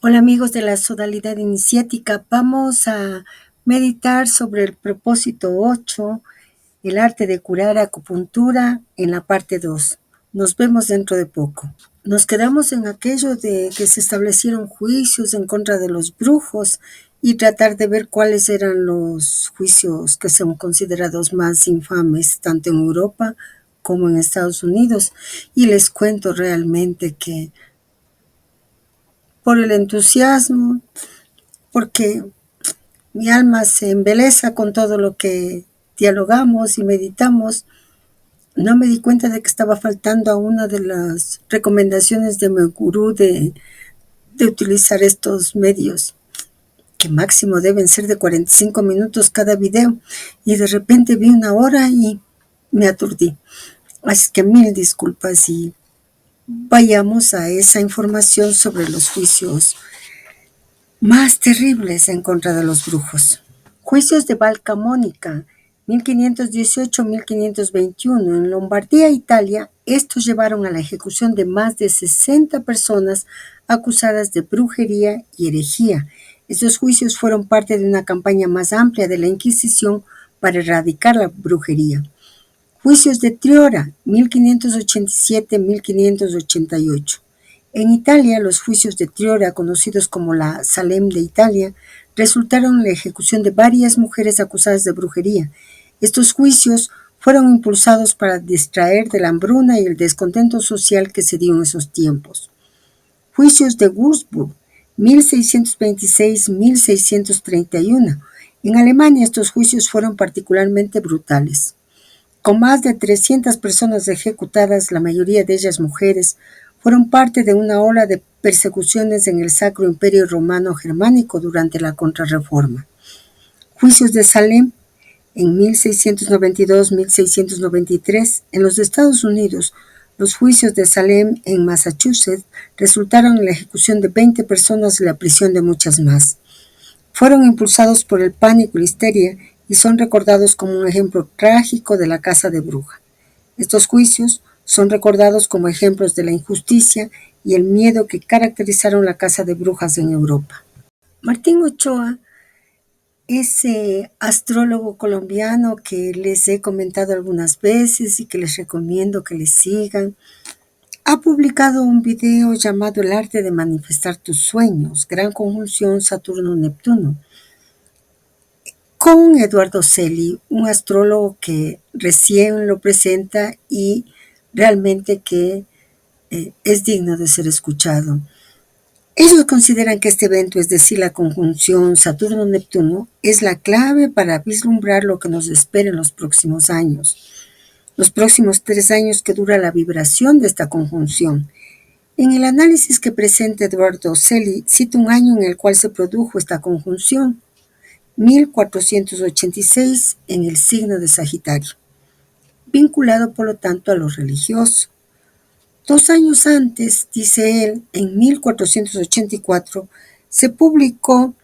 Hola amigos de la Sodalidad Iniciática, vamos a meditar sobre el propósito 8, el arte de curar acupuntura en la parte 2. Nos vemos dentro de poco. Nos quedamos en aquello de que se establecieron juicios en contra de los brujos y tratar de ver cuáles eran los juicios que son considerados más infames tanto en Europa como en Estados Unidos. Y les cuento realmente que por el entusiasmo, porque mi alma se embeleza con todo lo que dialogamos y meditamos. No me di cuenta de que estaba faltando a una de las recomendaciones de mi gurú de utilizar estos medios, que máximo deben ser de 45 minutos cada video. Y de repente vi una hora y me aturdí. Así que mil disculpas y vayamos a esa información sobre los juicios más terribles en contra de los brujos. Juicios de Valcamonica, 1518-1521. En Lombardía, Italia, estos llevaron a la ejecución de más de 60 personas acusadas de brujería y herejía. Estos juicios fueron parte de una campaña más amplia de la Inquisición para erradicar la brujería. Juicios de Triora, 1587-1588. En Italia, los juicios de Triora, conocidos como la Salem de Italia, resultaron en la ejecución de varias mujeres acusadas de brujería. Estos juicios fueron impulsados para distraer de la hambruna y el descontento social que se dio en esos tiempos. Juicios de Würzburg, 1626-1631. En Alemania, estos juicios fueron particularmente brutales. Con más de 300 personas ejecutadas, la mayoría de ellas mujeres, fueron parte de una ola de persecuciones en el Sacro Imperio Romano Germánico durante la Contrarreforma. Juicios de Salem en 1692-1693. En los Estados Unidos, los juicios de Salem en Massachusetts resultaron en la ejecución de 20 personas y la prisión de muchas más. Fueron impulsados por el pánico y la histeria y son recordados como un ejemplo trágico de la caza de bruja. Estos juicios son recordados como ejemplos de la injusticia y el miedo que caracterizaron la caza de brujas en Europa. Martín Ochoa, ese astrólogo colombiano que les he comentado algunas veces y que les recomiendo que les sigan, ha publicado un video llamado El arte de manifestar tus sueños, gran conjunción Saturno-Neptuno, con Eduardo Celi, un astrólogo que recién lo presenta y realmente que es digno de ser escuchado. Ellos consideran que este evento, es decir, la conjunción Saturno-Neptuno, es la clave para vislumbrar lo que nos espera en los próximos años. Los próximos 3 años que dura la vibración de esta conjunción. En el análisis que presenta Eduardo Celi, cita un año en el cual se produjo esta conjunción, 1486, en el signo de Sagitario, vinculado por lo tanto a lo religioso. 2 años antes, dice él, en 1484, se publicó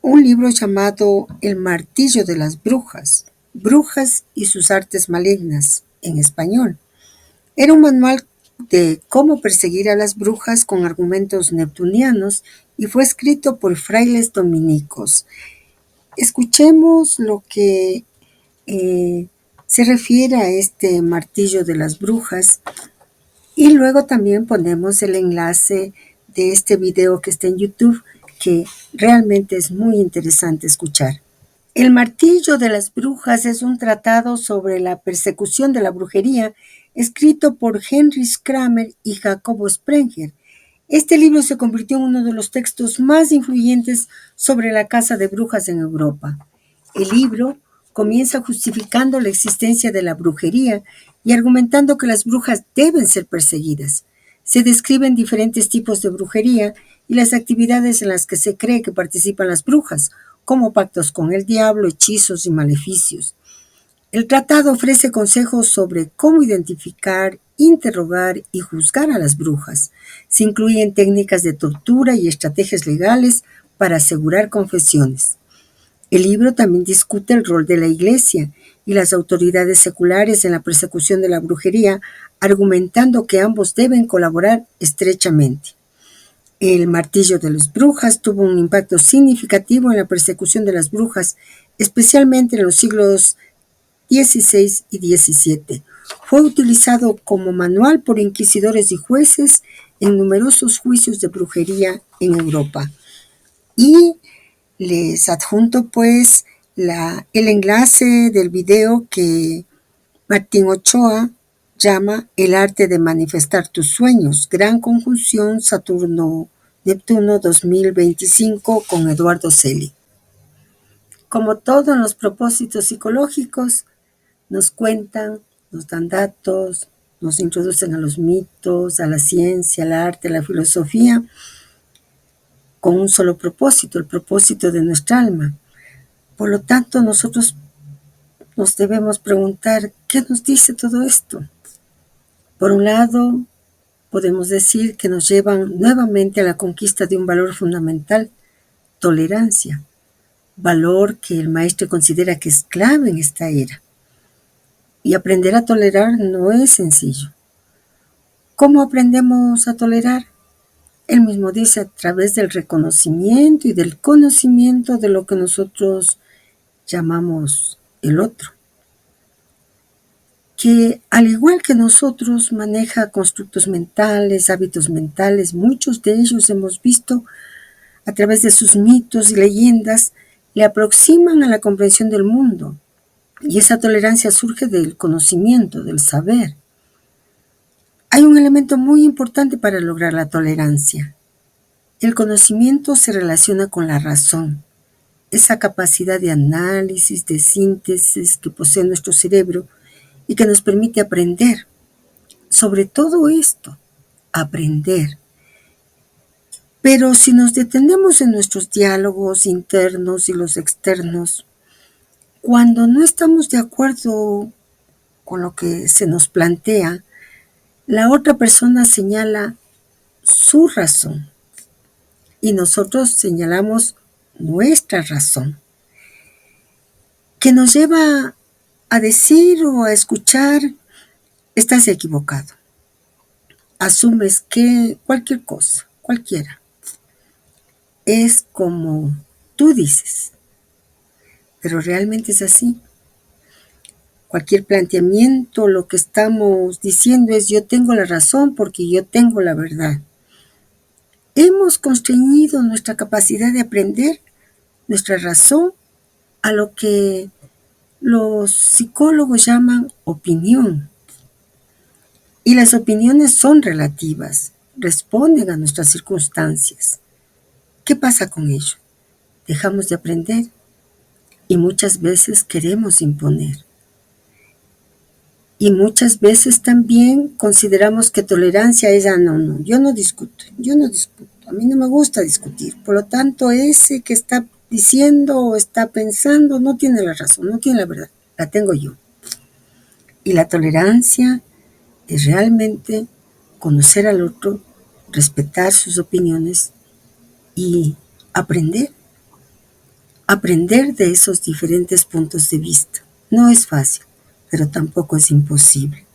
un libro llamado El martillo de las brujas, Brujas y sus artes malignas, en español. Era un manual de cómo perseguir a las brujas con argumentos neptunianos y fue escrito por frailes dominicos. Escuchemos lo que se refiere a este martillo de las brujas y luego también ponemos el enlace de este video que está en YouTube, que realmente es muy interesante escuchar. El martillo de las brujas es un tratado sobre la persecución de la brujería escrito por Heinrich Kramer y Jacobo Sprenger. Este libro se convirtió en uno de los textos más influyentes sobre la caza de brujas en Europa. El libro comienza justificando la existencia de la brujería y argumentando que las brujas deben ser perseguidas. Se describen diferentes tipos de brujería y las actividades en las que se cree que participan las brujas, como pactos con el diablo, hechizos y maleficios. El tratado ofrece consejos sobre cómo identificar, interrogar y juzgar a las brujas. Se incluyen técnicas de tortura y estrategias legales para asegurar confesiones. El libro también discute el rol de la Iglesia y las autoridades seculares en la persecución de la brujería, argumentando que ambos deben colaborar estrechamente. El martillo de las brujas tuvo un impacto significativo en la persecución de las brujas, especialmente en los siglos XVI y XVII. Fue utilizado como manual por inquisidores y jueces en numerosos juicios de brujería en Europa. Y les adjunto pues el enlace del video que Martín Ochoa llama El arte de manifestar tus sueños, gran conjunción Saturno-Neptuno 2025 con Eduardo Celi. Como todo en los propósitos psicológicos, nos cuentan, nos dan datos, nos introducen a los mitos, a la ciencia, al arte, a la filosofía, con un solo propósito, el propósito de nuestra alma. Por lo tanto, nosotros nos debemos preguntar, ¿qué nos dice todo esto? Por un lado, podemos decir que nos llevan nuevamente a la conquista de un valor fundamental, tolerancia, valor que el maestro considera que es clave en esta era. Y aprender a tolerar no es sencillo. ¿Cómo aprendemos a tolerar? Él mismo dice a través del reconocimiento y del conocimiento de lo que nosotros llamamos el otro, que al igual que nosotros maneja constructos mentales, hábitos mentales, muchos de ellos hemos visto a través de sus mitos y leyendas, le aproximan a la comprensión del mundo. Y esa tolerancia surge del conocimiento, del saber. Hay un elemento muy importante para lograr la tolerancia. El conocimiento se relaciona con la razón, esa capacidad de análisis, de síntesis que posee nuestro cerebro y que nos permite aprender. Sobre todo esto, aprender. Pero si nos detenemos en nuestros diálogos internos y los externos, cuando no estamos de acuerdo con lo que se nos plantea, la otra persona señala su razón y nosotros señalamos nuestra razón, que nos lleva a decir o a escuchar, estás equivocado. Asumes que cualquier cosa, cualquiera, es como tú dices, pero realmente es así. Cualquier planteamiento, lo que estamos diciendo es yo tengo la razón porque yo tengo la verdad. Hemos constreñido nuestra capacidad de aprender, nuestra razón, a lo que los psicólogos llaman opinión. Y las opiniones son relativas, responden a nuestras circunstancias. ¿Qué pasa con ello? Dejamos de aprender y muchas veces queremos imponer. Y muchas veces también consideramos que tolerancia es, no, yo no discuto, a mí no me gusta discutir. Por lo tanto, ese que está diciendo o está pensando no tiene la razón, no tiene la verdad, la tengo yo. Y la tolerancia es realmente conocer al otro, respetar sus opiniones y aprender de esos diferentes puntos de vista. No es fácil, pero tampoco es imposible.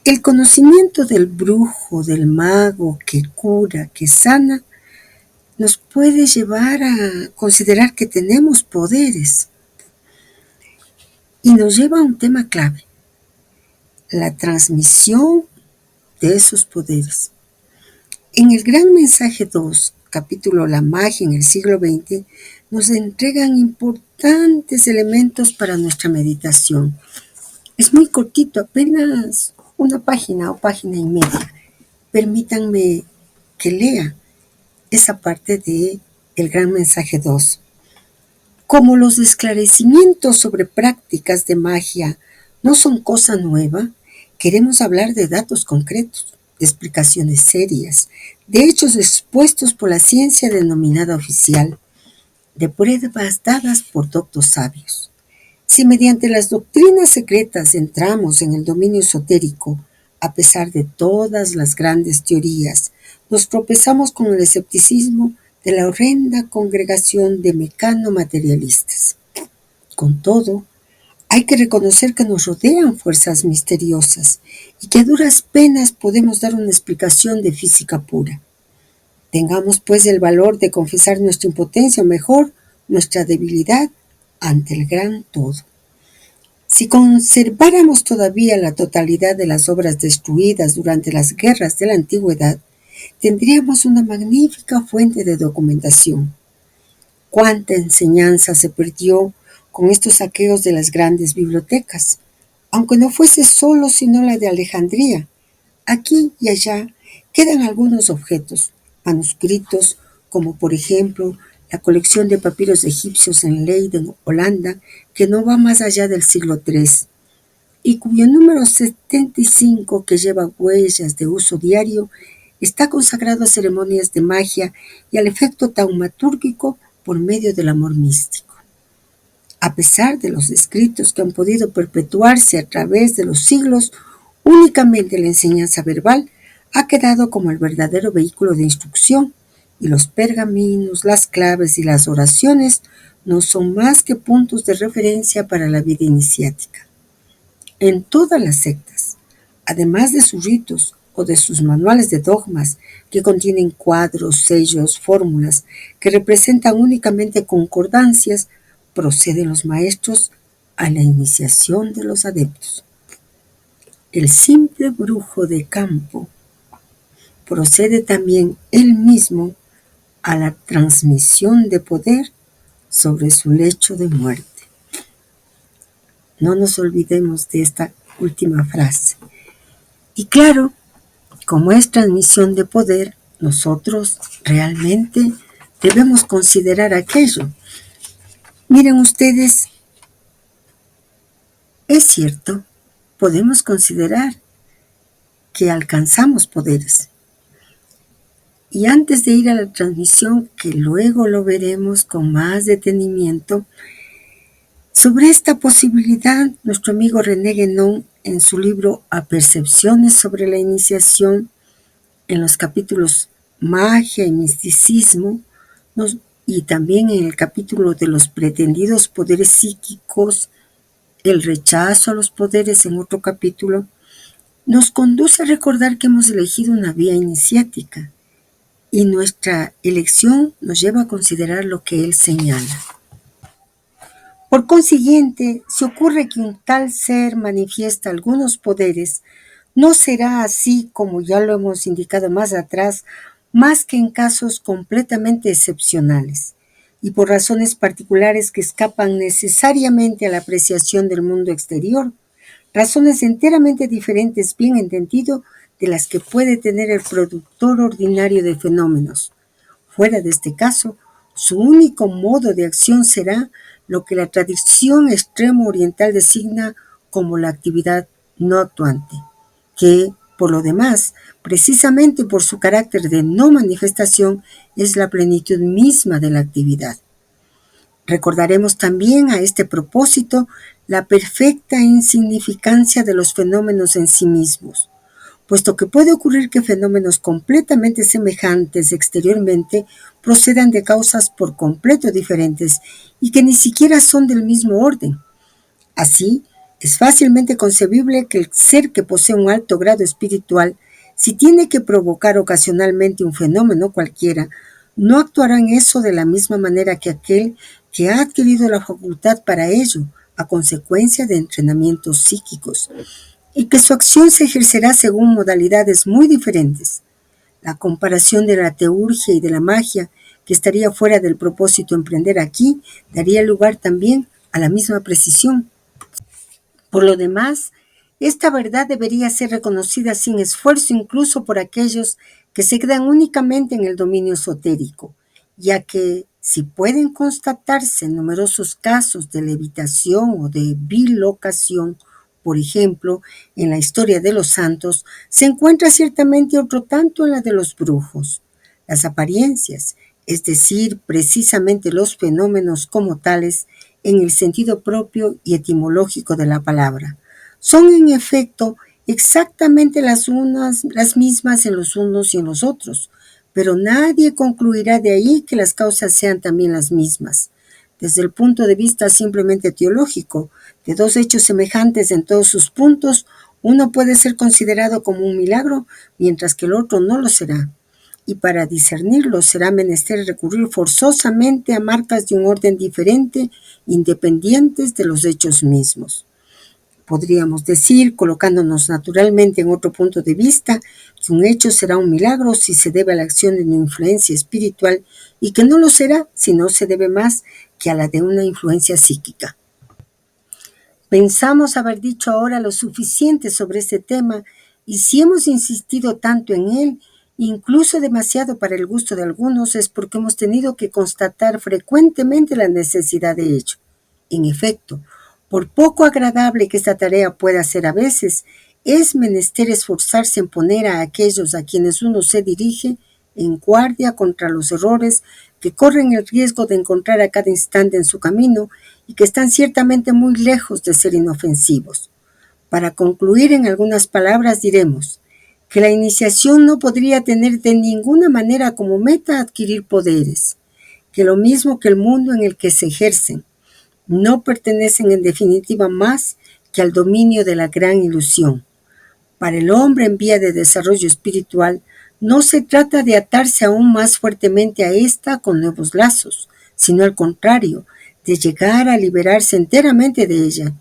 El conocimiento del brujo, del mago que cura, que sana, nos puede llevar a considerar que tenemos poderes. Y nos lleva a un tema clave, la transmisión de esos poderes. En el Gran Mensaje 2, capítulo La magia en el siglo XX, nos entregan importantes elementos para nuestra meditación. Es muy cortito, apenas una página o página y media. Permítanme que lea esa parte de El Gran Mensaje 2. Como los esclarecimientos sobre prácticas de magia no son cosa nueva, queremos hablar de datos concretos, de explicaciones serias, de hechos expuestos por la ciencia denominada oficial, de pruebas dadas por doctos sabios. Si mediante las doctrinas secretas entramos en el dominio esotérico, a pesar de todas las grandes teorías, nos tropezamos con el escepticismo de la horrenda congregación de mecano-materialistas. Con todo, hay que reconocer que nos rodean fuerzas misteriosas y que a duras penas podemos dar una explicación de física pura. Tengamos pues el valor de confesar nuestra impotencia, o mejor, nuestra debilidad ante el gran todo. Si conserváramos todavía la totalidad de las obras destruidas durante las guerras de la antigüedad, tendríamos una magnífica fuente de documentación. Cuánta enseñanza se perdió con estos saqueos de las grandes bibliotecas, aunque no fuese solo sino la de Alejandría. Aquí y allá quedan algunos objetos, manuscritos, como por ejemplo la colección de papiros egipcios en Leiden, Holanda, que no va más allá del siglo III, y cuyo número 75, que lleva huellas de uso diario, está consagrado a ceremonias de magia y al efecto taumatúrgico por medio del amor místico. A pesar de los escritos que han podido perpetuarse a través de los siglos, únicamente la enseñanza verbal ha quedado como el verdadero vehículo de instrucción, y los pergaminos, las claves y las oraciones no son más que puntos de referencia para la vida iniciática. En todas las sectas, además de sus ritos o de sus manuales de dogmas, que contienen cuadros, sellos, fórmulas, que representan únicamente concordancias, proceden los maestros a la iniciación de los adeptos. El simple brujo de campo procede también él mismo a la transmisión de poder sobre su lecho de muerte. No nos olvidemos de esta última frase. Y claro, como es transmisión de poder, nosotros realmente debemos considerar aquello. Miren ustedes, es cierto, podemos considerar que alcanzamos poderes. Y antes de ir a la transmisión, que luego lo veremos con más detenimiento, sobre esta posibilidad, nuestro amigo René Guénon, en su libro Apercepciones sobre la iniciación, en los capítulos Magia y Misticismo, y también en el capítulo de los pretendidos poderes psíquicos, el rechazo a los poderes en otro capítulo, nos conduce a recordar que hemos elegido una vía iniciática, y nuestra elección nos lleva a considerar lo que él señala. Por consiguiente, si ocurre que un tal ser manifiesta algunos poderes, no será así, como ya lo hemos indicado más atrás, más que en casos completamente excepcionales y por razones particulares que escapan necesariamente a la apreciación del mundo exterior, razones enteramente diferentes, bien entendido, de las que puede tener el productor ordinario de fenómenos. Fuera de este caso, su único modo de acción será lo que la tradición extremo oriental designa como la actividad no actuante, que, por lo demás, precisamente por su carácter de no manifestación, es la plenitud misma de la actividad. Recordaremos también a este propósito la perfecta insignificancia de los fenómenos en sí mismos, puesto que puede ocurrir que fenómenos completamente semejantes exteriormente procedan de causas por completo diferentes y que ni siquiera son del mismo orden. Así, es fácilmente concebible que el ser que posee un alto grado espiritual, si tiene que provocar ocasionalmente un fenómeno cualquiera, no actuará en eso de la misma manera que aquel que ha adquirido la facultad para ello, a consecuencia de entrenamientos psíquicos, y que su acción se ejercerá según modalidades muy diferentes. La comparación de la teurgia y de la magia, que estaría fuera del propósito emprender aquí, daría lugar también a la misma precisión. Por lo demás, esta verdad debería ser reconocida sin esfuerzo incluso por aquellos que se quedan únicamente en el dominio esotérico, ya que si pueden constatarse numerosos casos de levitación o de bilocación, por ejemplo, en la historia de los santos, se encuentra ciertamente otro tanto en la de los brujos. Las apariencias, es decir, precisamente los fenómenos como tales, en el sentido propio y etimológico de la palabra, son en efecto exactamente las mismas en los unos y en los otros, pero nadie concluirá de ahí que las causas sean también las mismas. Desde el punto de vista simplemente teológico, de dos hechos semejantes en todos sus puntos, uno puede ser considerado como un milagro, mientras que el otro no lo será. y para discernirlos será menester recurrir forzosamente a marcas de un orden diferente, independientes de los hechos mismos. Podríamos decir, colocándonos naturalmente en otro punto de vista, que un hecho será un milagro si se debe a la acción de una influencia espiritual y que no lo será si no se debe más que a la de una influencia psíquica. Pensamos haber dicho ahora lo suficiente sobre este tema y si hemos insistido tanto en él, incluso demasiado para el gusto de algunos, es porque hemos tenido que constatar frecuentemente la necesidad de ello. En efecto, por poco agradable que esta tarea pueda ser a veces, es menester esforzarse en poner a aquellos a quienes uno se dirige en guardia contra los errores que corren el riesgo de encontrar a cada instante en su camino y que están ciertamente muy lejos de ser inofensivos. Para concluir en algunas palabras diremos que la iniciación no podría tener de ninguna manera como meta adquirir poderes, que lo mismo que el mundo en el que se ejercen, no pertenecen en definitiva más que al dominio de la gran ilusión. Para el hombre en vía de desarrollo espiritual, no se trata de atarse aún más fuertemente a esta con nuevos lazos, sino al contrario, de llegar a liberarse enteramente de ella.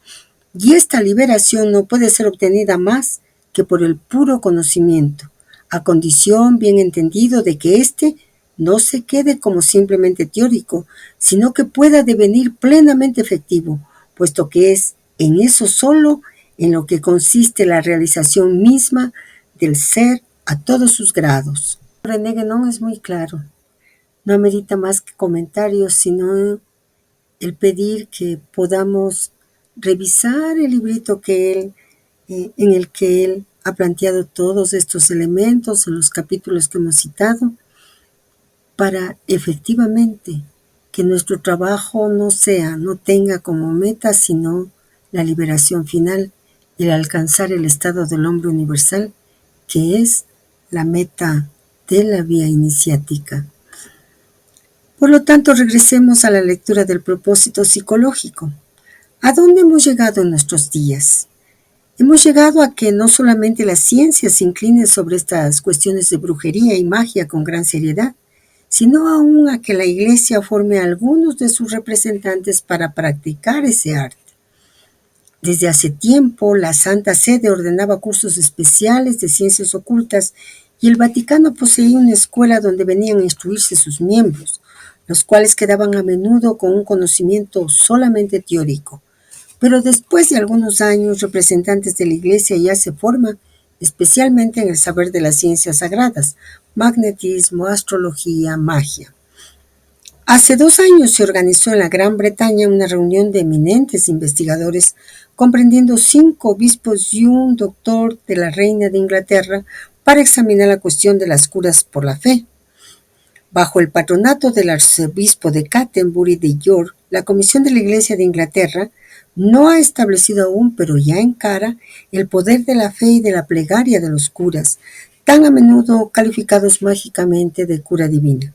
Y esta liberación no puede ser obtenida más que por el puro conocimiento, a condición bien entendido de que éste no se quede como simplemente teórico, sino que pueda devenir plenamente efectivo, puesto que es en eso solo en lo que consiste la realización misma del ser a todos sus grados. René Guénon es muy claro, no amerita más que comentarios, sino el pedir que podamos revisar el librito en el que él ha planteado todos estos elementos en los capítulos que hemos citado, para efectivamente que nuestro trabajo no tenga como meta sino la liberación final, el alcanzar el estado del hombre universal, que es la meta de la vía iniciática. Por lo tanto, regresemos a la lectura del propósito psicológico. ¿A dónde hemos llegado en nuestros días? Hemos llegado a que no solamente la ciencia se incline sobre estas cuestiones de brujería y magia con gran seriedad, sino aún a que la Iglesia forme a algunos de sus representantes para practicar ese arte. Desde hace tiempo, la Santa Sede ordenaba cursos especiales de ciencias ocultas y el Vaticano poseía una escuela donde venían a instruirse sus miembros, los cuales quedaban a menudo con un conocimiento solamente teórico. Pero después de algunos años, representantes de la Iglesia ya se forman, especialmente en el saber de las ciencias sagradas, magnetismo, astrología, magia. Hace 2 años se organizó en la Gran Bretaña una reunión de eminentes investigadores, comprendiendo 5 obispos y un doctor de la Reina de Inglaterra, para examinar la cuestión de las curas por la fe. Bajo el patronato del arzobispo de Canterbury de York, la Comisión de la Iglesia de Inglaterra no ha establecido aún, pero ya encara, el poder de la fe y de la plegaria de los curas, tan a menudo calificados mágicamente de cura divina.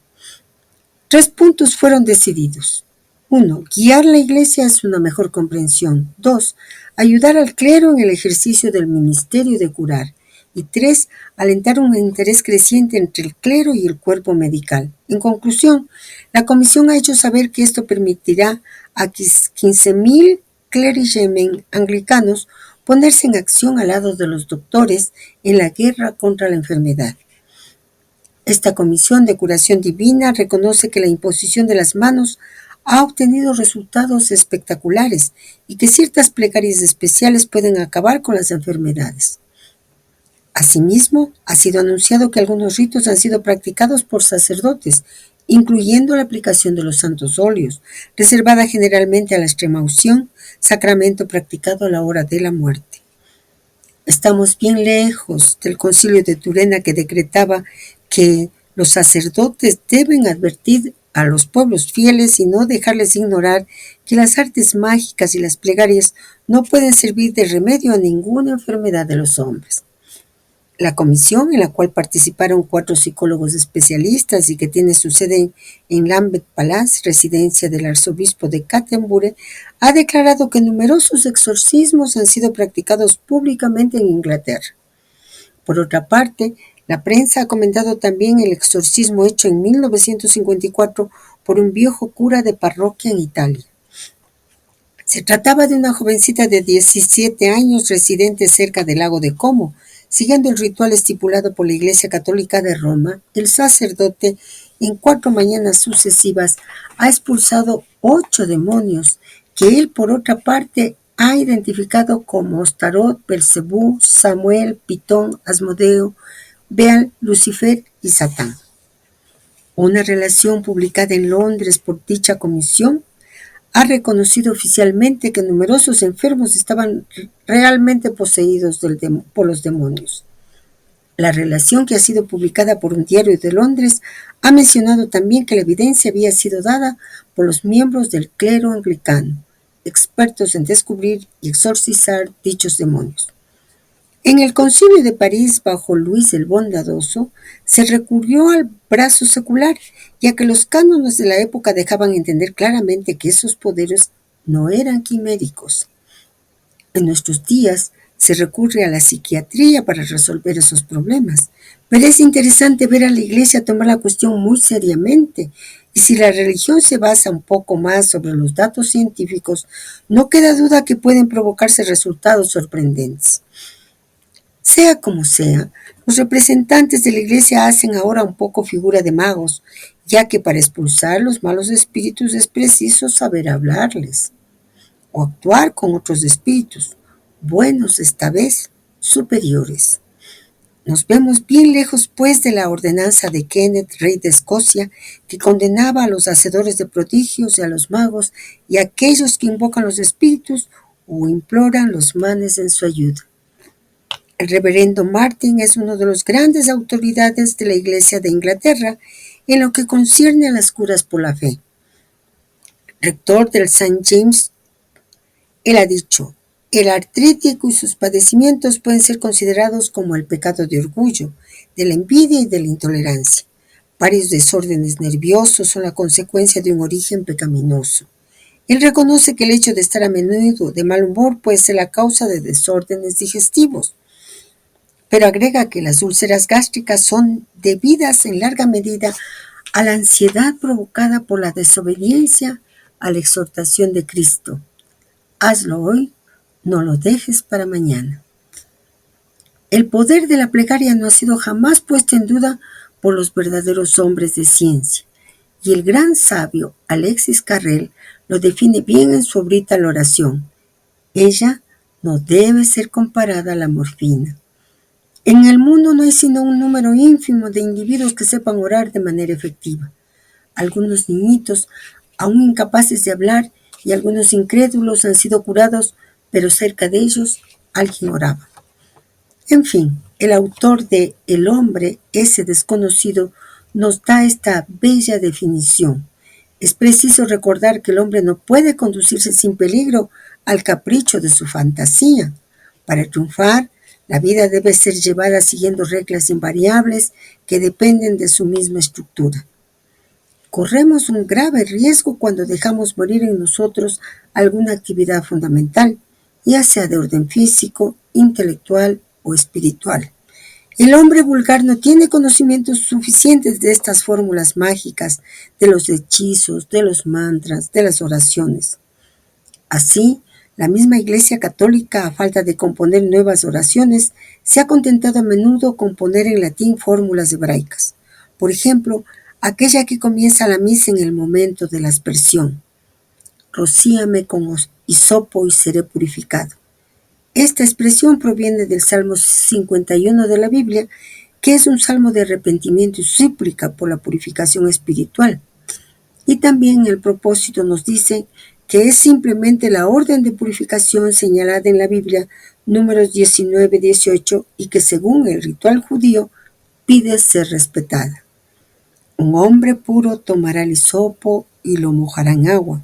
3 puntos fueron decididos. 1. Guiar la Iglesia hacia una mejor comprensión. 2. Ayudar al clero en el ejercicio del ministerio de curar. Y 3. Alentar un interés creciente entre el clero y el cuerpo medical. En conclusión, la Comisión ha hecho saber que esto permitirá a 15.000 clergymen anglicanos ponerse en acción al lado de los doctores en la guerra contra la enfermedad. Esta comisión de curación divina reconoce que la imposición de las manos ha obtenido resultados espectaculares y que ciertas plegarias especiales pueden acabar con las enfermedades. Asimismo, ha sido anunciado que algunos ritos han sido practicados por sacerdotes, incluyendo la aplicación de los santos óleos, reservada generalmente a la extrema unción, sacramento practicado a la hora de la muerte. Estamos bien lejos del Concilio de Turena, que decretaba que los sacerdotes deben advertir a los pueblos fieles y no dejarles ignorar que las artes mágicas y las plegarias no pueden servir de remedio a ninguna enfermedad de los hombres. La comisión, en la cual participaron 4 psicólogos especialistas y que tiene su sede en Lambeth Palace, residencia del arzobispo de Canterbury, ha declarado que numerosos exorcismos han sido practicados públicamente en Inglaterra. Por otra parte, La prensa ha comentado también el exorcismo hecho en 1954 por un viejo cura de parroquia en Italia. Se trataba de una jovencita de 17 años residente cerca del lago de Como. Siguiendo el ritual estipulado por la Iglesia Católica de Roma, el sacerdote, en 4 mañanas sucesivas, ha expulsado 8 demonios, que él, por otra parte, ha identificado como Astarot, Belcebú, Samuel, Pitón, Asmodeo, Beal, Lucifer y Satán. Una relación publicada en Londres por dicha comisión ha reconocido oficialmente que numerosos enfermos estaban realmente poseídos por los demonios. La relación, que ha sido publicada por un diario de Londres, ha mencionado también que la evidencia había sido dada por los miembros del clero anglicano, expertos en descubrir y exorcizar dichos demonios. En el Concilio de París, bajo Luis el Bondadoso, se recurrió al brazo secular, ya que los cánones de la época dejaban entender claramente que esos poderes no eran quiméricos. En nuestros días se recurre a la psiquiatría para resolver esos problemas, pero es interesante ver a la Iglesia tomar la cuestión muy seriamente, y si la religión se basa un poco más sobre los datos científicos, no queda duda que pueden provocarse resultados sorprendentes. Sea como sea, los representantes de la Iglesia hacen ahora un poco figura de magos, ya que para expulsar los malos espíritus es preciso saber hablarles o actuar con otros espíritus, buenos esta vez, superiores. Nos vemos bien lejos, pues, de la ordenanza de Kenneth, rey de Escocia, que condenaba a los hacedores de prodigios y a los magos y a aquellos que invocan los espíritus o imploran los manes en su ayuda. El reverendo Martin es uno de los grandes autoridades de la Iglesia de Inglaterra en lo que concierne a las curas por la fe. Rector del St. James, él ha dicho: el artrítico y sus padecimientos pueden ser considerados como el pecado de orgullo, de la envidia y de la intolerancia. Varios desórdenes nerviosos son la consecuencia de un origen pecaminoso. Él reconoce que el hecho de estar a menudo de mal humor puede ser la causa de desórdenes digestivos, pero agrega que las úlceras gástricas son debidas en larga medida a la ansiedad provocada por la desobediencia a la exhortación de Cristo: hazlo hoy, no lo dejes para mañana. El poder de la plegaria no ha sido jamás puesto en duda por los verdaderos hombres de ciencia, y el gran sabio Alexis Carrel lo define bien en su obrita La oración. Ella no debe ser comparada a la morfina. En el mundo no hay sino un número ínfimo de individuos que sepan orar de manera efectiva. Algunos niñitos, aún incapaces de hablar, y algunos incrédulos han sido curados, pero cerca de ellos alguien oraba. En fin, el autor de El hombre, ese desconocido, nos da esta bella definición. Es preciso recordar que el hombre no puede conducirse sin peligro al capricho de su fantasía. Para triunfar, la vida debe ser llevada siguiendo reglas invariables que dependen de su misma estructura. Corremos un grave riesgo cuando dejamos morir en nosotros alguna actividad fundamental, ya sea de orden físico, intelectual o espiritual. El hombre vulgar no tiene conocimientos suficientes de estas fórmulas mágicas, de los hechizos, de los mantras, de las oraciones. Así, la misma Iglesia Católica, a falta de componer nuevas oraciones, se ha contentado a menudo con poner en latín fórmulas hebraicas. Por ejemplo, aquella que comienza la misa en el momento de la aspersión: rocíame con hisopo y seré purificado. Esta expresión proviene del Salmo 51 de la Biblia, que es un salmo de arrepentimiento y súplica por la purificación espiritual. Y también el propósito nos dice que es simplemente la orden de purificación señalada en la Biblia, números 19-18, y que según el ritual judío pide ser respetada. Un hombre puro tomará el hisopo y lo mojará en agua.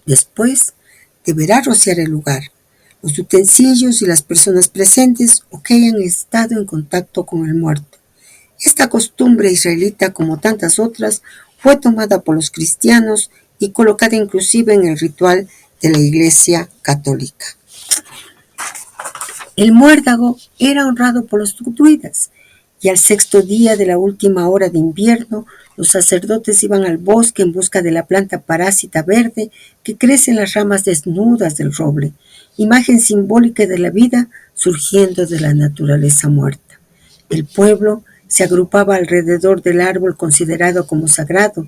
Después deberá rociar el lugar, los utensilios y las personas presentes o que hayan estado en contacto con el muerto. Esta costumbre israelita, como tantas otras, fue tomada por los cristianos y colocada inclusive en el ritual de la Iglesia Católica. El muérdago era honrado por los druidas, Y al sexto día de la última hora de invierno, los sacerdotes iban al bosque en busca de la planta parásita verde que crece en las ramas desnudas del roble, imagen simbólica de la vida surgiendo de la naturaleza muerta. El pueblo se agrupaba alrededor del árbol considerado como sagrado,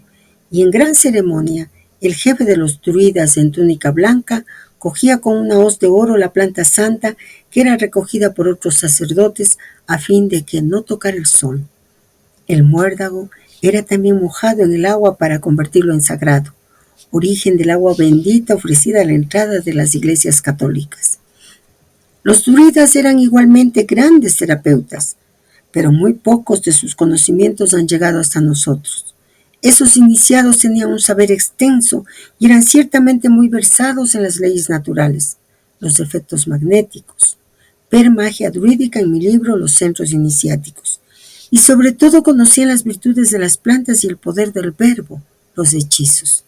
y en gran ceremonia, el jefe de los druidas en túnica blanca cogía con una hoz de oro la planta santa que era recogida por otros sacerdotes a fin de que no tocara el sol. El muérdago era también mojado en el agua para convertirlo en sagrado, origen del agua bendita ofrecida a la entrada de las iglesias católicas. Los druidas eran igualmente grandes terapeutas, pero muy pocos de sus conocimientos han llegado hasta nosotros. Esos iniciados tenían un saber extenso y eran ciertamente muy versados en las leyes naturales, los efectos magnéticos. Ver magia druídica en mi libro Los centros iniciáticos. Y sobre todo conocían las virtudes de las plantas y el poder del verbo, los hechizos.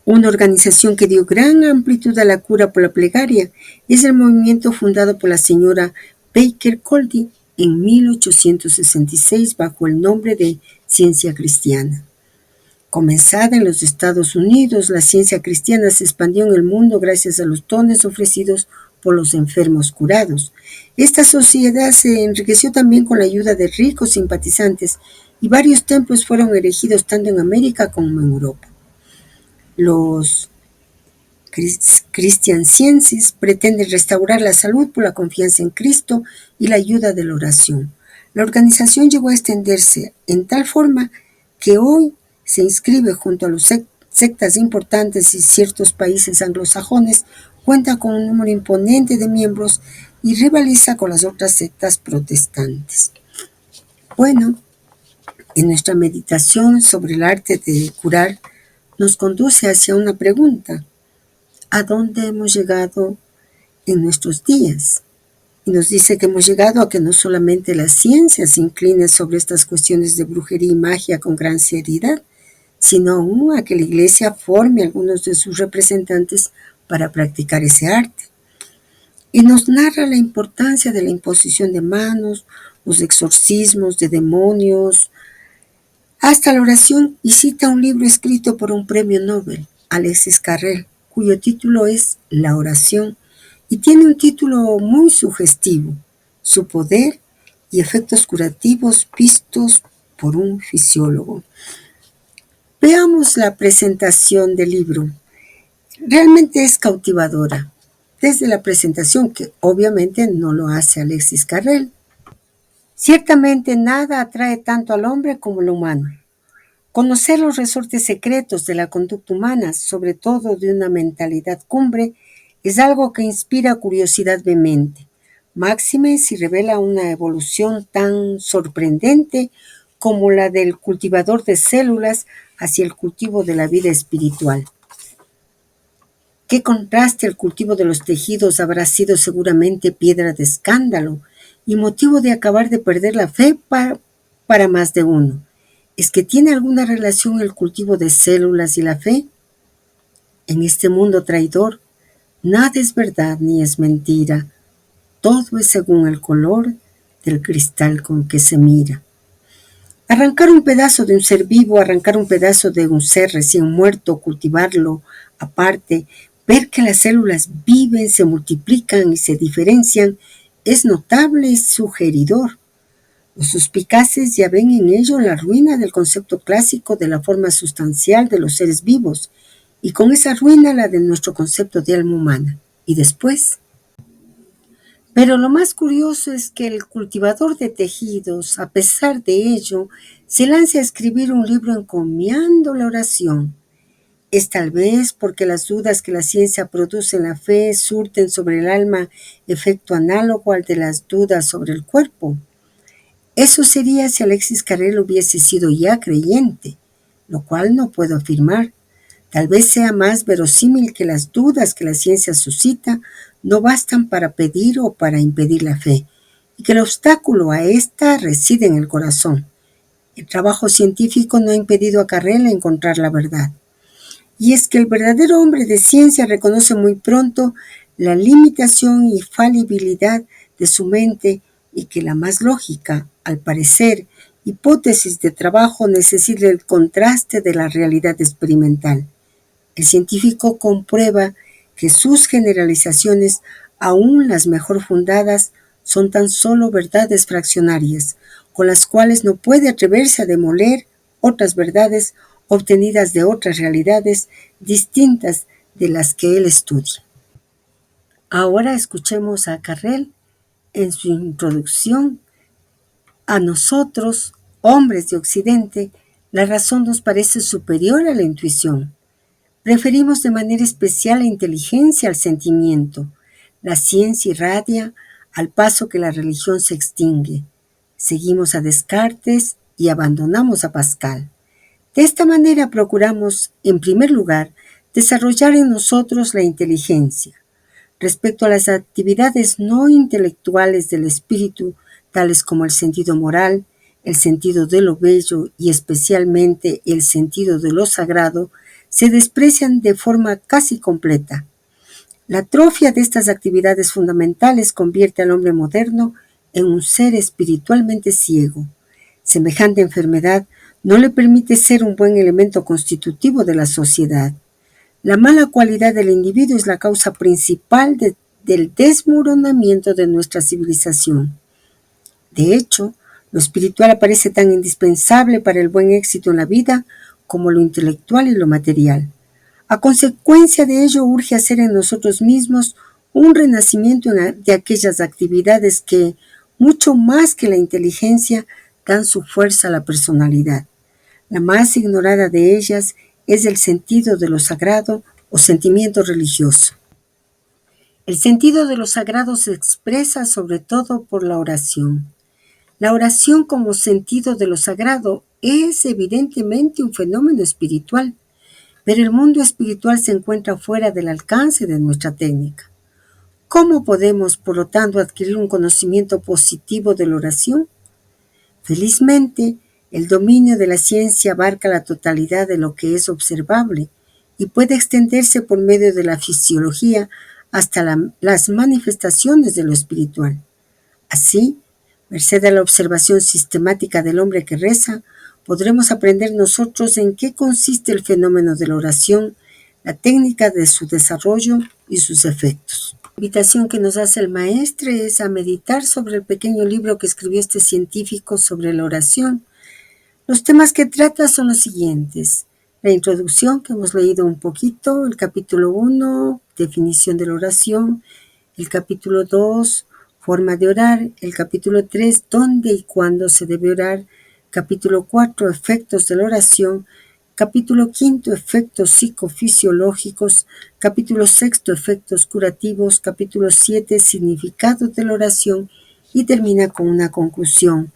Una organización que dio gran amplitud a la cura por la plegaria es el movimiento fundado por la señora Baker Coldy en 1866 bajo el nombre de Ciencia Cristiana. Comenzada en los Estados Unidos, la ciencia cristiana se expandió en el mundo gracias a los dones ofrecidos por los enfermos curados. Esta sociedad se enriqueció también con la ayuda de ricos simpatizantes y varios templos fueron erigidos tanto en América como en Europa. Los Christiansciensis pretenden restaurar la salud por la confianza en Cristo y la ayuda de la oración. La organización llegó a extenderse en tal forma que hoy se inscribe junto a las sectas importantes y ciertos países anglosajones, cuenta con un número imponente de miembros y rivaliza con las otras sectas protestantes. Bueno, en nuestra meditación sobre el arte de curar, nos conduce hacia una pregunta: ¿a dónde hemos llegado en nuestros días? Y nos dice que hemos llegado a que no solamente la ciencia se incline sobre estas cuestiones de brujería y magia con gran seriedad, sino aún a que la Iglesia forme a algunos de sus representantes para practicar ese arte. Y nos narra la importancia de la imposición de manos, los exorcismos de demonios, hasta la oración, y cita un libro escrito por un premio Nobel, Alexis Carrel, cuyo título es La oración, y tiene un título muy sugestivo: Su poder y efectos curativos vistos por un fisiólogo. Veamos la presentación del libro. Realmente es cautivadora, desde la presentación, que obviamente no lo hace Alexis Carrel. Ciertamente nada atrae tanto al hombre como lo humano. Conocer los resortes secretos de la conducta humana, sobre todo de una mentalidad cumbre, es algo que inspira curiosidad vehemente, máxime si revela una evolución tan sorprendente como la del cultivador de células hacia el cultivo de la vida espiritual. Qué contraste el cultivo de los tejidos habrá sido seguramente piedra de escándalo y motivo de acabar de perder la fe para más de uno. ¿Es que tiene alguna relación el cultivo de células y la fe? En este mundo traidor, nada es verdad ni es mentira. Todo es según el color del cristal con que se mira. Arrancar un pedazo de un ser vivo, arrancar un pedazo de un ser recién muerto, cultivarlo aparte, ver que las células viven, se multiplican y se diferencian, es notable y sugeridor. Los suspicaces ya ven en ello la ruina del concepto clásico de la forma sustancial de los seres vivos, y con esa ruina la de nuestro concepto de alma humana. Y después. Pero lo más curioso es que el cultivador de tejidos, a pesar de ello, se lanza a escribir un libro encomiando la oración. Es tal vez porque las dudas que la ciencia produce en la fe surten sobre el alma efecto análogo al de las dudas sobre el cuerpo. Eso sería si Alexis Carrel hubiese sido ya creyente, lo cual no puedo afirmar. Tal vez sea más verosímil que las dudas que la ciencia suscita no bastan para pedir o para impedir la fe, y que el obstáculo a esta reside en el corazón. El trabajo científico no ha impedido a Carrel encontrar la verdad. Y es que el verdadero hombre de ciencia reconoce muy pronto la limitación y falibilidad de su mente, y que la más lógica, al parecer, hipótesis de trabajo necesita el contraste de la realidad experimental. El científico comprueba que sus generalizaciones, aun las mejor fundadas, son tan solo verdades fraccionarias, con las cuales no puede atreverse a demoler otras verdades obtenidas de otras realidades distintas de las que él estudia. Ahora escuchemos a Carrel en su introducción. A nosotros, hombres de Occidente, la razón nos parece superior a la intuición. Preferimos de manera especial la inteligencia al sentimiento. La ciencia irradia al paso que la religión se extingue. Seguimos a Descartes y abandonamos a Pascal. De esta manera procuramos, en primer lugar, desarrollar en nosotros la inteligencia. Respecto a las actividades no intelectuales del espíritu, tales como el sentido moral, el sentido de lo bello y especialmente el sentido de lo sagrado, se desprecian de forma casi completa. La atrofia de estas actividades fundamentales convierte al hombre moderno en un ser espiritualmente ciego. Semejante enfermedad no le permite ser un buen elemento constitutivo de la sociedad. La mala cualidad del individuo es la causa principal del desmoronamiento de nuestra civilización. De hecho, lo espiritual aparece tan indispensable para el buen éxito en la vida como lo intelectual y lo material. A consecuencia de ello, urge hacer en nosotros mismos un renacimiento de aquellas actividades que, mucho más que la inteligencia, dan su fuerza a la personalidad. La más ignorada de ellas es el sentido de lo sagrado o sentimiento religioso. El sentido de lo sagrado se expresa sobre todo por la oración. La oración como sentido de lo sagrado es evidentemente un fenómeno espiritual, pero el mundo espiritual se encuentra fuera del alcance de nuestra técnica. ¿Cómo podemos, por lo tanto, adquirir un conocimiento positivo de la oración? Felizmente, el dominio de la ciencia abarca la totalidad de lo que es observable y puede extenderse por medio de la fisiología hasta las manifestaciones de lo espiritual. Así, merced a la observación sistemática del hombre que reza, podremos aprender nosotros en qué consiste el fenómeno de la oración, la técnica de su desarrollo y sus efectos. La invitación que nos hace el maestre es a meditar sobre el pequeño libro que escribió este científico sobre la oración. Los temas que trata son los siguientes: la introducción, que hemos leído un poquito, el capítulo 1, definición de la oración, el capítulo 2, forma de orar, el capítulo 3, dónde y cuándo se debe orar, capítulo 4, efectos de la oración, capítulo 5, efectos psicofisiológicos, capítulo 6, efectos curativos, capítulo 7, significado de la oración, y termina con una conclusión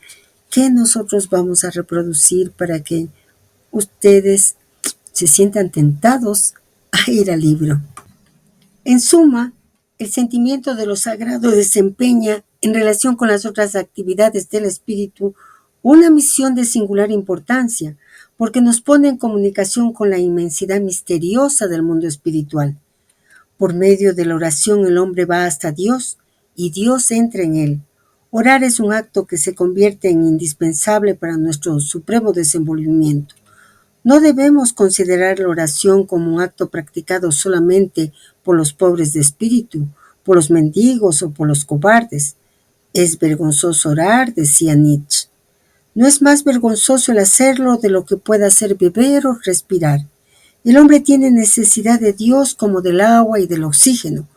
que nosotros vamos a reproducir para que ustedes se sientan tentados a ir al libro. En suma, el sentimiento de lo sagrado desempeña, en relación con las otras actividades del espíritu, una misión de singular importancia, porque nos pone en comunicación con la inmensidad misteriosa del mundo espiritual. Por medio de la oración el hombre va hasta Dios y Dios entra en él. Orar es un acto que se convierte en indispensable para nuestro supremo desenvolvimiento. No debemos considerar la oración como un acto practicado solamente por los pobres de espíritu, por los mendigos o por los cobardes. Es vergonzoso orar, decía Nietzsche. No es más vergonzoso el hacerlo de lo que pueda hacer beber o respirar. El hombre tiene necesidad de Dios como del agua y del oxígeno,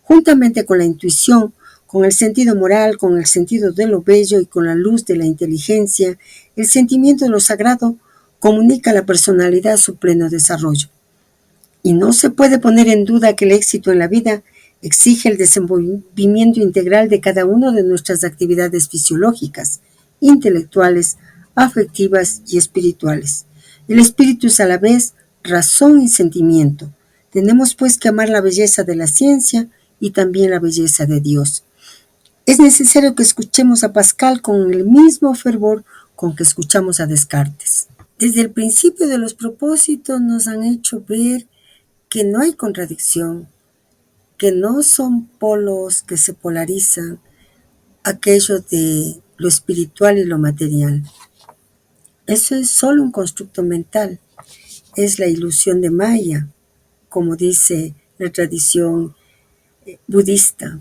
juntamente con la intuición, con el sentido moral, con el sentido de lo bello y con la luz de la inteligencia. El sentimiento de lo sagrado comunica a la personalidad su pleno desarrollo. Y no se puede poner en duda que el éxito en la vida exige el desenvolvimiento integral de cada una de nuestras actividades fisiológicas, intelectuales, afectivas y espirituales. El espíritu es a la vez razón y sentimiento. Tenemos pues que amar la belleza de la ciencia y también la belleza de Dios. Es necesario que escuchemos a Pascal con el mismo fervor con que escuchamos a Descartes. Desde el principio de los propósitos nos han hecho ver que no hay contradicción, que no son polos que se polarizan, aquello de lo espiritual y lo material. Eso es solo un constructo mental, es la ilusión de Maya, como dice la tradición budista.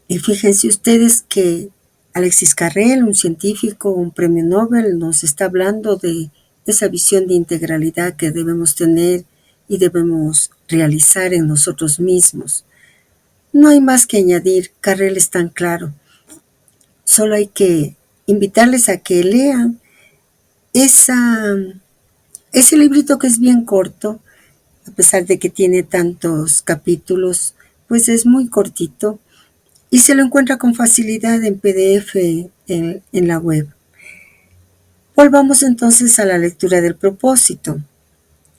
Y fíjense ustedes que Alexis Carrel, un científico, un premio Nobel, nos está hablando de esa visión de integralidad que debemos tener y debemos realizar en nosotros mismos. No hay más que añadir, Carrel es tan claro. Solo hay que invitarles a que lean ese librito que es bien corto, a pesar de que tiene tantos capítulos, pues es muy cortito y se lo encuentra con facilidad en PDF en la web. Volvamos entonces a la lectura del propósito.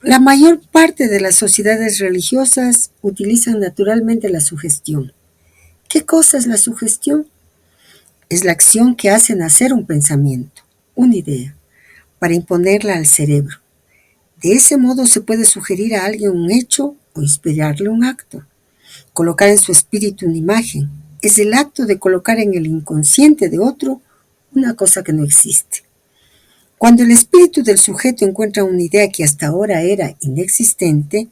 La mayor parte de las sociedades religiosas utilizan naturalmente la sugestión. ¿Qué cosa es la sugestión? Es la acción que hace nacer un pensamiento, una idea, para imponerla al cerebro. De ese modo se puede sugerir a alguien un hecho o inspirarle un acto. Colocar en su espíritu una imagen es el acto de colocar en el inconsciente de otro una cosa que no existe. Cuando el espíritu del sujeto encuentra una idea que hasta ahora era inexistente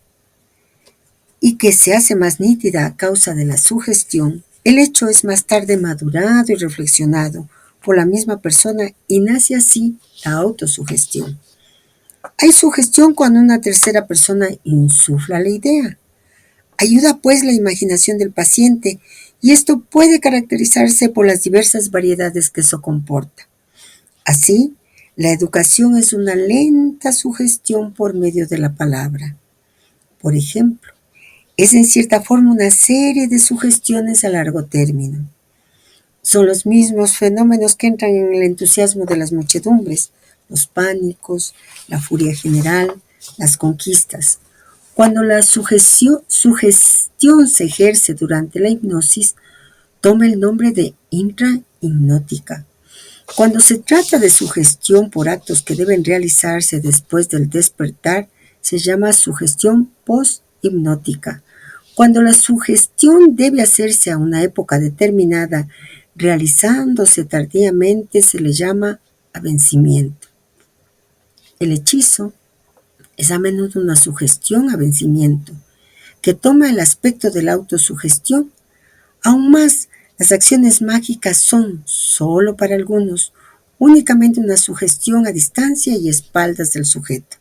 y que se hace más nítida a causa de la sugestión, el hecho es más tarde madurado y reflexionado por la misma persona y nace así la autosugestión. Hay sugestión cuando una tercera persona insufla la idea. Ayuda pues la imaginación del paciente y esto puede caracterizarse por las diversas variedades que eso comporta. Así, la educación es una lenta sugestión por medio de la palabra. Por ejemplo, es en cierta forma una serie de sugestiones a largo término. Son los mismos fenómenos que entran en el entusiasmo de las muchedumbres, los pánicos, la furia general, las conquistas. Cuando la sugestión se ejerce durante la hipnosis, toma el nombre de intrahipnótica. Cuando se trata de sugestión por actos que deben realizarse después del despertar, se llama sugestión post-hipnótica. Cuando la sugestión debe hacerse a una época determinada, realizándose tardíamente, se le llama avencimiento. El hechizo es a menudo una sugestión a vencimiento, que toma el aspecto de la autosugestión. Aún más, las acciones mágicas son, solo para algunos, únicamente una sugestión a distancia y espaldas del sujeto.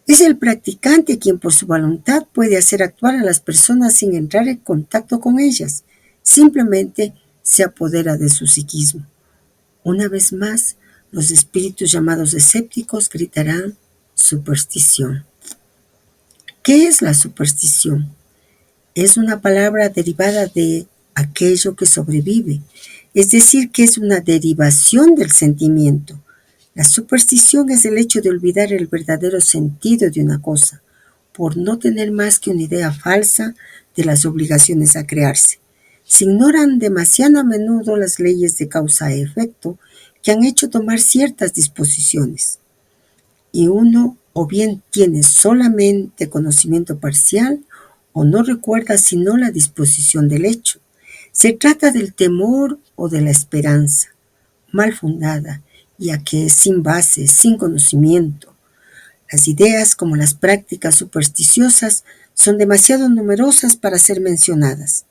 Es el practicante quien por su voluntad puede hacer actuar a las personas sin entrar en contacto con ellas. Simplemente se apodera de su psiquismo. Una vez más, los espíritus llamados escépticos gritarán superstición. ¿Qué es la superstición? Es una palabra derivada de aquello que sobrevive, es decir, que es una derivación del sentimiento. La superstición es el hecho de olvidar el verdadero sentido de una cosa, por no tener más que una idea falsa de las obligaciones a crearse. Se ignoran demasiado a menudo las leyes de causa y efecto que han hecho tomar ciertas disposiciones. Y uno o bien tiene solamente conocimiento parcial o no recuerda sino la disposición del hecho. Se trata del temor o de la esperanza, mal fundada, ya que es sin base, sin conocimiento. Las ideas, como las prácticas supersticiosas, son demasiado numerosas para ser mencionadas.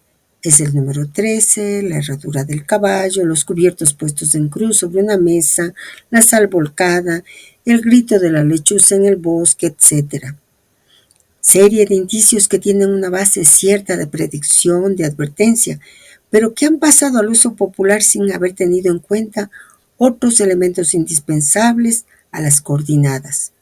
Es el número 13, la herradura del caballo, los cubiertos puestos en cruz sobre una mesa, la sal volcada, el grito de la lechuza en el bosque, etc. Serie de indicios que tienen una base cierta de predicción, de advertencia, pero que han pasado al uso popular sin haber tenido en cuenta otros elementos indispensables a las coordinadas.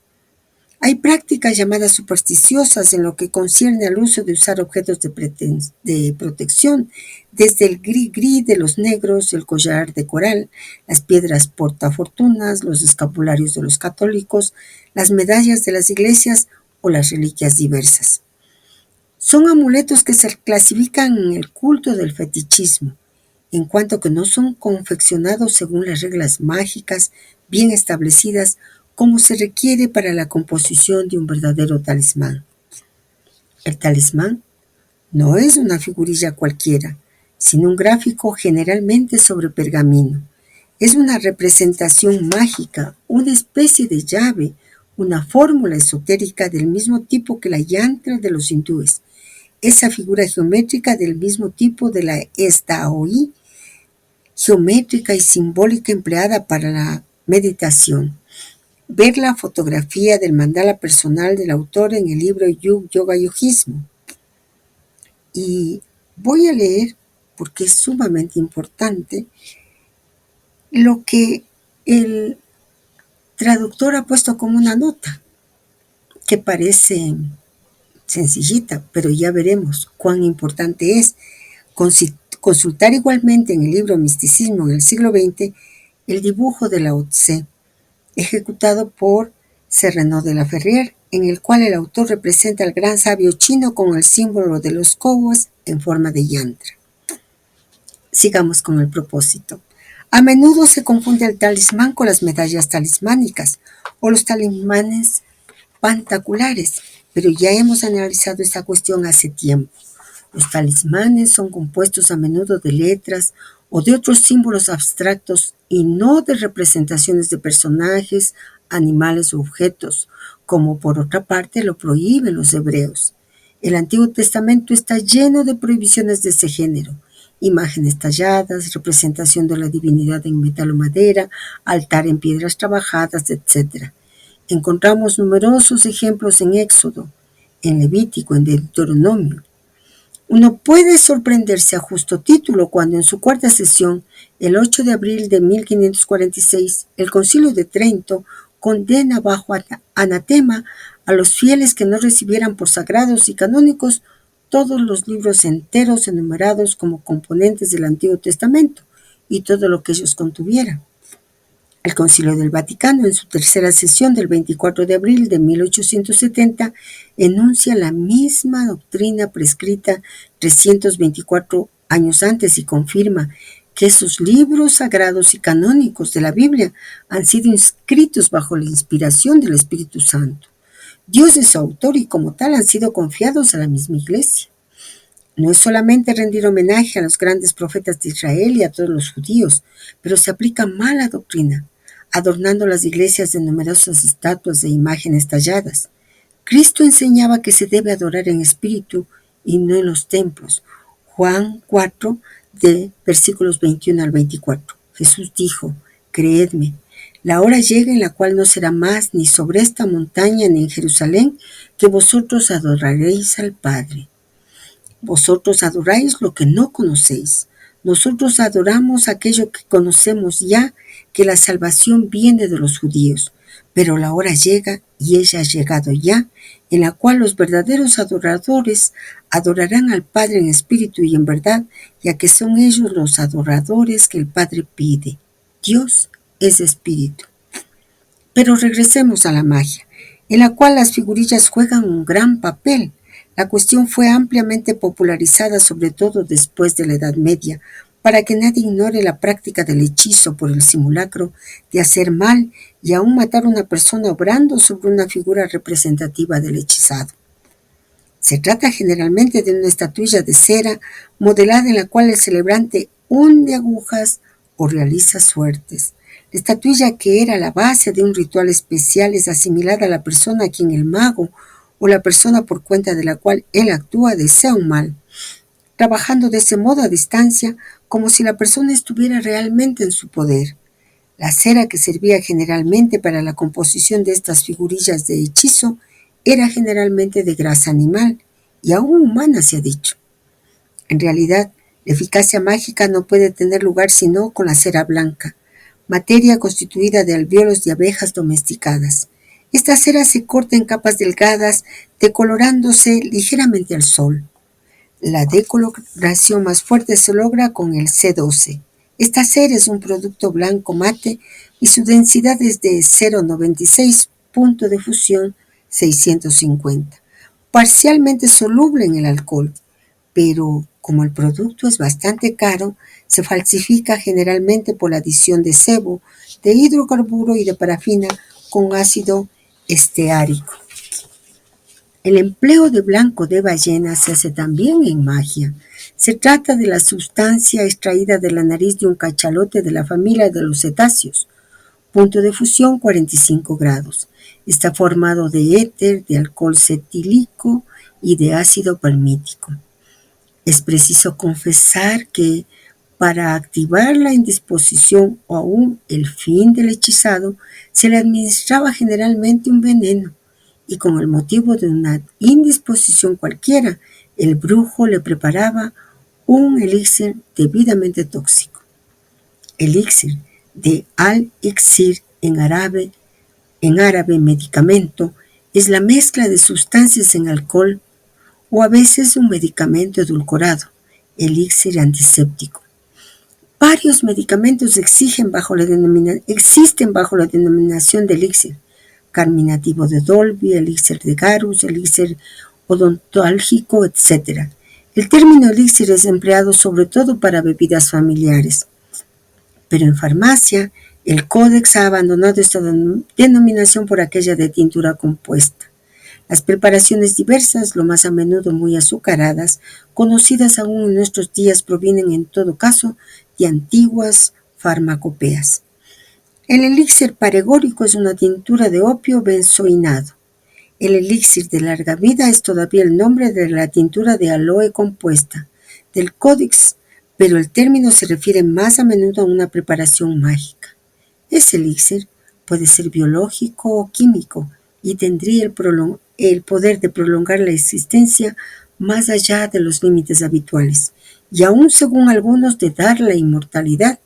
Hay prácticas llamadas supersticiosas en lo que concierne al uso de usar objetos de protección, desde el gris-gris de los negros, el collar de coral, las piedras portafortunas, los escapularios de los católicos, las medallas de las iglesias o las reliquias diversas. Son amuletos que se clasifican en el culto del fetichismo, en cuanto que no son confeccionados según las reglas mágicas bien establecidas como se requiere para la composición de un verdadero talismán. El talismán no es una figurilla cualquiera, sino un gráfico generalmente sobre pergamino. Es una representación mágica, una especie de llave, una fórmula esotérica del mismo tipo que la yantra de los hindúes. Esa figura geométrica del mismo tipo de la estaoi, geométrica y simbólica empleada para la meditación. Ver la fotografía del mandala personal del autor en el libro Yoga Yogismo. Y voy a leer, porque es sumamente importante, lo que el traductor ha puesto como una nota, que parece sencillita, pero ya veremos cuán importante es. Consultar igualmente en el libro Misticismo del siglo XX el dibujo de Lao Tse, ejecutado por Serrano de la Ferrier, en el cual el autor representa al gran sabio chino con el símbolo de los cobos en forma de yantra. Sigamos con el propósito. A menudo se confunde el talismán con las medallas talismánicas o los talismanes pantaculares, pero ya hemos analizado esta cuestión hace tiempo. Los talismanes son compuestos a menudo de letras o de otros símbolos abstractos y no de representaciones de personajes, animales o objetos, como por otra parte lo prohíben los hebreos. El Antiguo Testamento está lleno de prohibiciones de ese género: imágenes talladas, representación de la divinidad en metal o madera, altar en piedras trabajadas, etc. Encontramos numerosos ejemplos en Éxodo, en Levítico, en Deuteronomio. Uno puede sorprenderse a justo título cuando en su cuarta sesión, el 8 de abril de 1546, el Concilio de Trento condena bajo anatema a los fieles que no recibieran por sagrados y canónicos todos los libros enteros enumerados como componentes del Antiguo Testamento y todo lo que ellos contuvieran. El Concilio del Vaticano, en su tercera sesión del 24 de abril de 1870, enuncia la misma doctrina prescrita 324 años antes y confirma que esos libros sagrados y canónicos de la Biblia han sido inscritos bajo la inspiración del Espíritu Santo. Dios es su autor y como tal han sido confiados a la misma Iglesia. No es solamente rendir homenaje a los grandes profetas de Israel y a todos los judíos, pero se aplica mala doctrina, adornando las iglesias de numerosas estatuas e imágenes talladas. Cristo enseñaba que se debe adorar en espíritu y no en los templos. Juan 4, de versículos 21 al 24. Jesús dijo: creedme, la hora llega en la cual no será más ni sobre esta montaña ni en Jerusalén que vosotros adoraréis al Padre. Vosotros adoráis lo que no conocéis. Nosotros adoramos aquello que conocemos ya, que la salvación viene de los judíos. Pero la hora llega, y ella ha llegado ya, en la cual los verdaderos adoradores adorarán al Padre en espíritu y en verdad, ya que son ellos los adoradores que el Padre pide. Dios es espíritu. Pero regresemos a la magia, en la cual las figurillas juegan un gran papel. La cuestión fue ampliamente popularizada, sobre todo después de la Edad Media, para que nadie ignore la práctica del hechizo por el simulacro de hacer mal y aún matar a una persona obrando sobre una figura representativa del hechizado. Se trata generalmente de una estatuilla de cera modelada en la cual el celebrante hunde agujas o realiza suertes. La estatuilla, que era la base de un ritual especial, es asimilada a la persona a quien el mago o la persona por cuenta de la cual él actúa desea un mal, trabajando de ese modo a distancia, como si la persona estuviera realmente en su poder. La cera que servía generalmente para la composición de estas figurillas de hechizo era generalmente de grasa animal, y aún humana se ha dicho. En realidad, la eficacia mágica no puede tener lugar sino con la cera blanca, materia constituida de alvéolos de abejas domesticadas. Esta cera se corta en capas delgadas, decolorándose ligeramente al sol. La decoloración más fuerte se logra con el C12. Esta cera es un producto blanco mate y su densidad es de 0,96, punto de fusión 650, parcialmente soluble en el alcohol, pero como el producto es bastante caro, se falsifica generalmente por la adición de sebo, de hidrocarburo y de parafina con ácido esteárico. El empleo de blanco de ballena se hace también en magia. Se trata de la sustancia extraída de la nariz de un cachalote de la familia de los cetáceos. Punto de fusión 45 grados. Está formado de éter, de alcohol cetílico y de ácido palmítico. Es preciso confesar que para activar la indisposición o aún el fin del hechizado, se le administraba generalmente un veneno, y con el motivo de una indisposición cualquiera, el brujo le preparaba un elixir debidamente tóxico. Elixir de al-iksir en árabe medicamento, es la mezcla de sustancias en alcohol o a veces un medicamento edulcorado, elixir antiséptico. Varios medicamentos existen bajo la denominación de elixir: carminativo de Dolby, elixir de Garus, elixir odontálgico, etc. El término elixir es empleado sobre todo para bebidas familiares, pero en farmacia el Códex ha abandonado esta denominación por aquella de tintura compuesta. Las preparaciones diversas, lo más a menudo muy azucaradas, conocidas aún en nuestros días, provienen en todo caso de antiguas farmacopeas. El elixir paregórico es una tintura de opio benzoinado. El elixir de larga vida es todavía el nombre de la tintura de aloe compuesta del Códex, pero el término se refiere más a menudo a una preparación mágica. Ese elixir puede ser biológico o químico y tendría el poder de prolongar la existencia más allá de los límites habituales, y aún según algunos de dar la inmortalidad.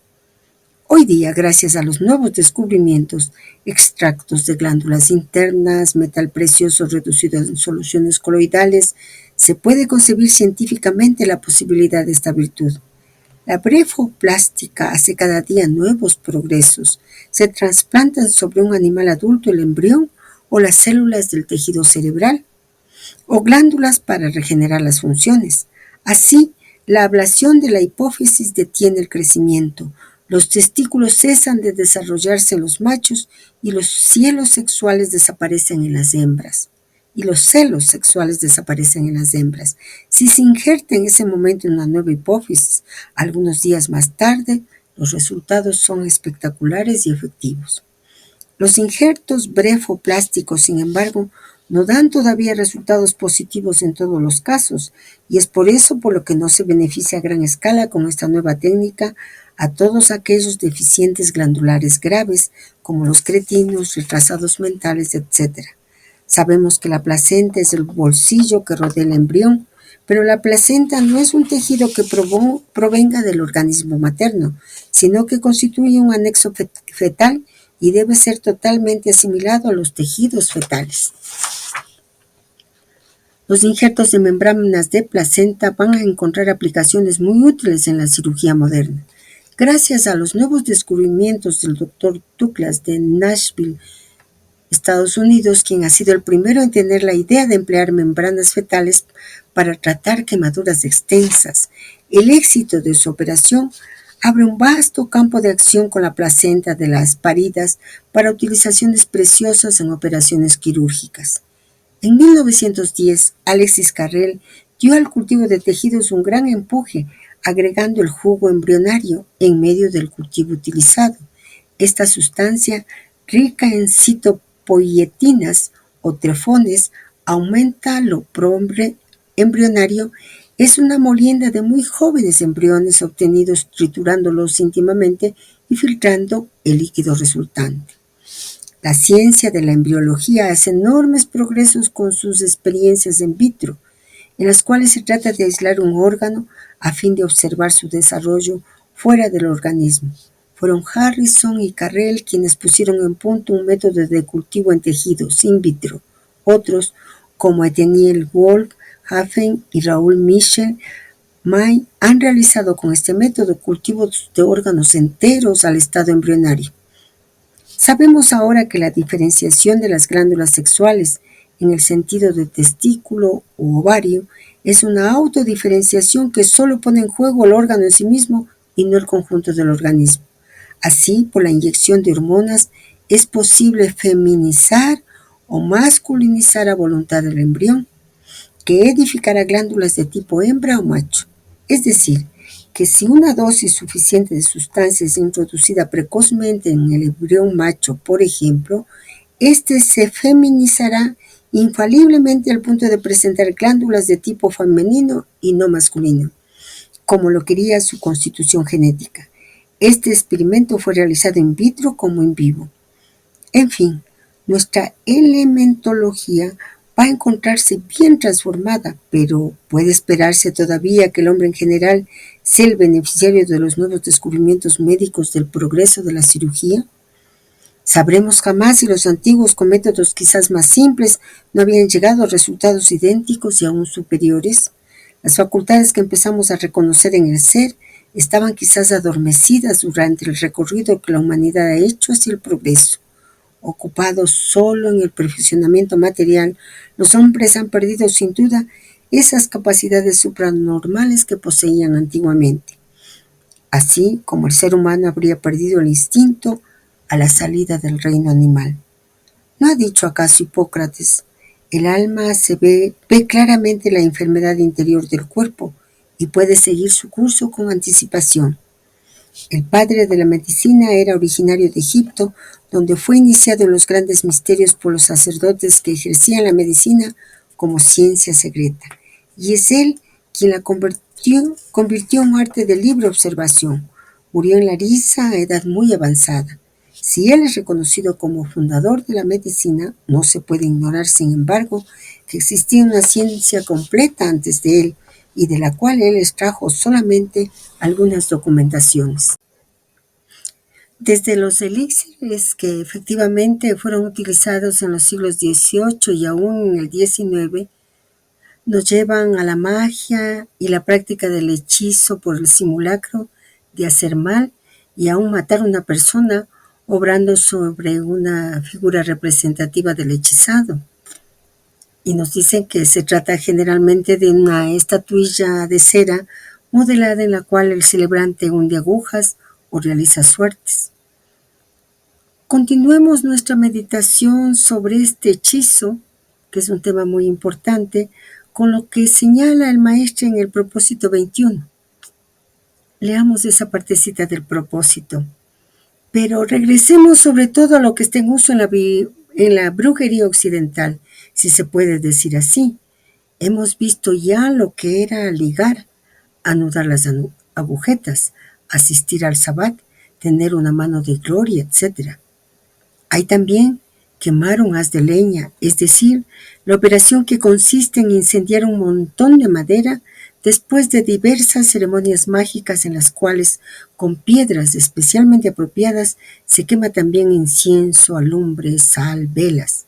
Hoy día, gracias a los nuevos descubrimientos, extractos de glándulas internas, metal precioso reducido en soluciones coloidales, se puede concebir científicamente la posibilidad de esta virtud. La blefoplástica hace cada día nuevos progresos. Se trasplantan sobre un animal adulto el embrión o las células del tejido cerebral, o glándulas para regenerar las funciones. Así, la ablación de la hipófisis detiene el crecimiento, los testículos cesan de desarrollarse en los machos y los celos sexuales desaparecen en las hembras. Si se injerta en ese momento una nueva hipófisis, algunos días más tarde, los resultados son espectaculares y efectivos. Los injertos blefoplásticos, sin embargo, no dan todavía resultados positivos en todos los casos, y es por eso por lo que no se beneficia a gran escala con esta nueva técnica a todos aquellos deficientes glandulares graves, como los cretinos, retrasados mentales, etc. Sabemos que la placenta es el bolsillo que rodea el embrión, pero la placenta no es un tejido que provenga del organismo materno, sino que constituye un anexo fetal y debe ser totalmente asimilado a los tejidos fetales. Los injertos de membranas de placenta van a encontrar aplicaciones muy útiles en la cirugía moderna. Gracias a los nuevos descubrimientos del Dr. Douglas de Nashville, Estados Unidos, quien ha sido el primero en tener la idea de emplear membranas fetales para tratar quemaduras extensas, el éxito de su operación abre un vasto campo de acción con la placenta de las paridas para utilizaciones preciosas en operaciones quirúrgicas. En 1910, Alexis Carrel dio al cultivo de tejidos un gran empuje, agregando el jugo embrionario en medio del cultivo utilizado. Esta sustancia, rica en citopoietinas o trefones, aumenta lo proembrionario. Es una molienda de muy jóvenes embriones obtenidos triturándolos íntimamente y filtrando el líquido resultante. La ciencia de la embriología hace enormes progresos con sus experiencias in vitro, en las cuales se trata de aislar un órgano a fin de observar su desarrollo fuera del organismo. Fueron Harrison y Carrel quienes pusieron en punto un método de cultivo en tejidos in vitro. Otros, como Ethaniel Wolf, Hafen y Raúl Michel May, han realizado con este método cultivos de órganos enteros al estado embrionario. Sabemos ahora que la diferenciación de las glándulas sexuales en el sentido de testículo u ovario es una autodiferenciación que solo pone en juego el órgano en sí mismo y no el conjunto del organismo. Así, por la inyección de hormonas es posible feminizar o masculinizar a voluntad el embrión, que edificará glándulas de tipo hembra o macho. Es decir, que si una dosis suficiente de sustancia es introducida precozmente en el embrión macho, por ejemplo, este se feminizará infaliblemente al punto de presentar glándulas de tipo femenino y no masculino, como lo quería su constitución genética. Este experimento fue realizado in vitro como in vivo. En fin, nuestra elementología va a encontrarse bien transformada, pero ¿puede esperarse todavía que el hombre en general sea el beneficiario de los nuevos descubrimientos médicos del progreso de la cirugía? ¿Sabremos jamás si los antiguos, con métodos quizás más simples, no habían llegado a resultados idénticos y aún superiores? Las facultades que empezamos a reconocer en el ser estaban quizás adormecidas durante el recorrido que la humanidad ha hecho hacia el progreso. Ocupados solo en el perfeccionamiento material, los hombres han perdido sin duda esas capacidades supranormales que poseían antiguamente, así como el ser humano habría perdido el instinto a la salida del reino animal. ¿No ha dicho acaso Hipócrates: el alma ve claramente la enfermedad interior del cuerpo y puede seguir su curso con anticipación? El padre de la medicina era originario de Egipto, donde fue iniciado en los grandes misterios por los sacerdotes que ejercían la medicina como ciencia secreta, y es él quien la convirtió en arte de libre observación. Murió en Larissa a edad muy avanzada. Si él es reconocido como fundador de la medicina, no se puede ignorar, sin embargo, que existía una ciencia completa antes de él, y de la cual él extrajo solamente algunas documentaciones. Desde los elixires, que efectivamente fueron utilizados en los siglos XVIII y aún en el XIX, nos llevan a la magia y la práctica del hechizo por el simulacro de hacer mal y aún matar a una persona obrando sobre una figura representativa del hechizado. Y nos dicen que se trata generalmente de una estatuilla de cera modelada en la cual el celebrante hunde agujas o realiza suertes. Continuemos nuestra meditación sobre este hechizo, que es un tema muy importante, con lo que señala el maestro en el propósito 21. Leamos esa partecita del propósito. Pero regresemos sobre todo a lo que está en uso en la brujería occidental, si se puede decir así. Hemos visto ya lo que era ligar, anudar las agujetas, asistir al sabbat, tener una mano de gloria, etc. Hay también quemar un haz de leña, es decir, la operación que consiste en incendiar un montón de madera después de diversas ceremonias mágicas en las cuales, con piedras especialmente apropiadas, se quema también incienso, alumbre, sal, velas.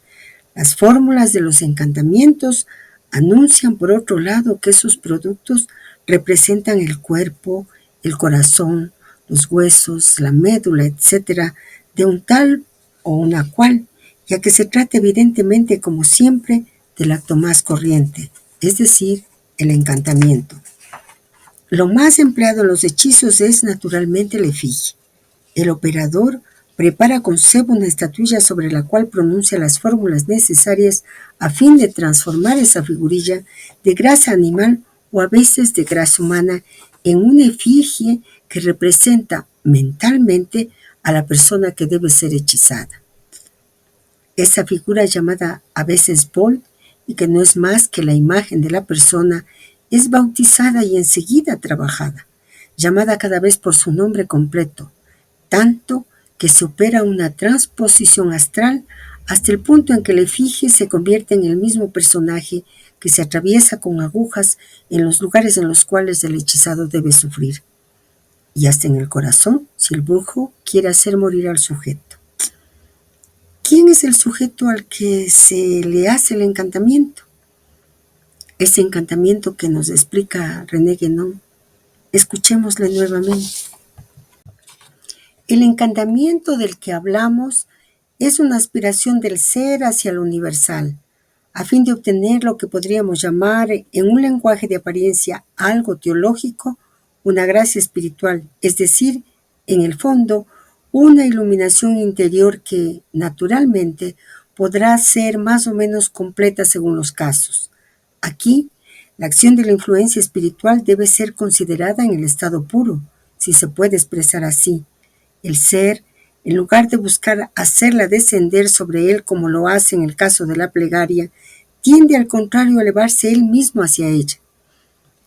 Las fórmulas de los encantamientos anuncian, por otro lado, que esos productos representan el cuerpo, el corazón, los huesos, la médula, etc., de un tal o una cual, ya que se trata evidentemente, como siempre, del acto más corriente, es decir, el encantamiento. Lo más empleado en los hechizos es naturalmente la efigie. El operador prepara con cebo una estatuilla sobre la cual pronuncia las fórmulas necesarias a fin de transformar esa figurilla de grasa animal o a veces de grasa humana en una efigie que representa mentalmente a la persona que debe ser hechizada. Esa figura, llamada a veces bol, y que no es más que la imagen de la persona, es bautizada y enseguida trabajada, llamada cada vez por su nombre completo, tanto que se opera una transposición astral hasta el punto en que la efigie se convierte en el mismo personaje que se atraviesa con agujas en los lugares en los cuales el hechizado debe sufrir, y hasta en el corazón si el brujo quiere hacer morir al sujeto. ¿Quién es el sujeto al que se le hace el encantamiento? Ese encantamiento que nos explica René Guénon. Escuchémosle nuevamente. El encantamiento del que hablamos es una aspiración del ser hacia lo universal, a fin de obtener lo que podríamos llamar, en un lenguaje de apariencia algo teológico, una gracia espiritual, es decir, en el fondo, una iluminación interior que, naturalmente, podrá ser más o menos completa según los casos. Aquí, la acción de la influencia espiritual debe ser considerada en el estado puro, si se puede expresar así. El ser, en lugar de buscar hacerla descender sobre él como lo hace en el caso de la plegaria, tiende al contrario a elevarse él mismo hacia ella.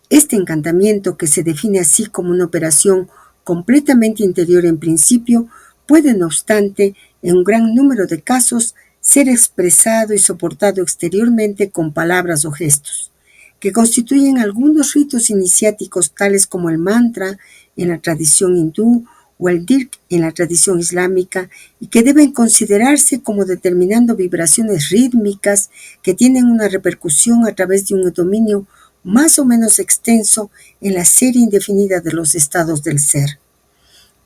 Este encantamiento, que se define así como una operación completamente interior en principio, puede, no obstante, en un gran número de casos, ser expresado y soportado exteriormente con palabras o gestos, que constituyen algunos ritos iniciáticos tales como el mantra en la tradición hindú o el dirk en la tradición islámica, y que deben considerarse como determinando vibraciones rítmicas que tienen una repercusión a través de un dominio más o menos extenso en la serie indefinida de los estados del ser.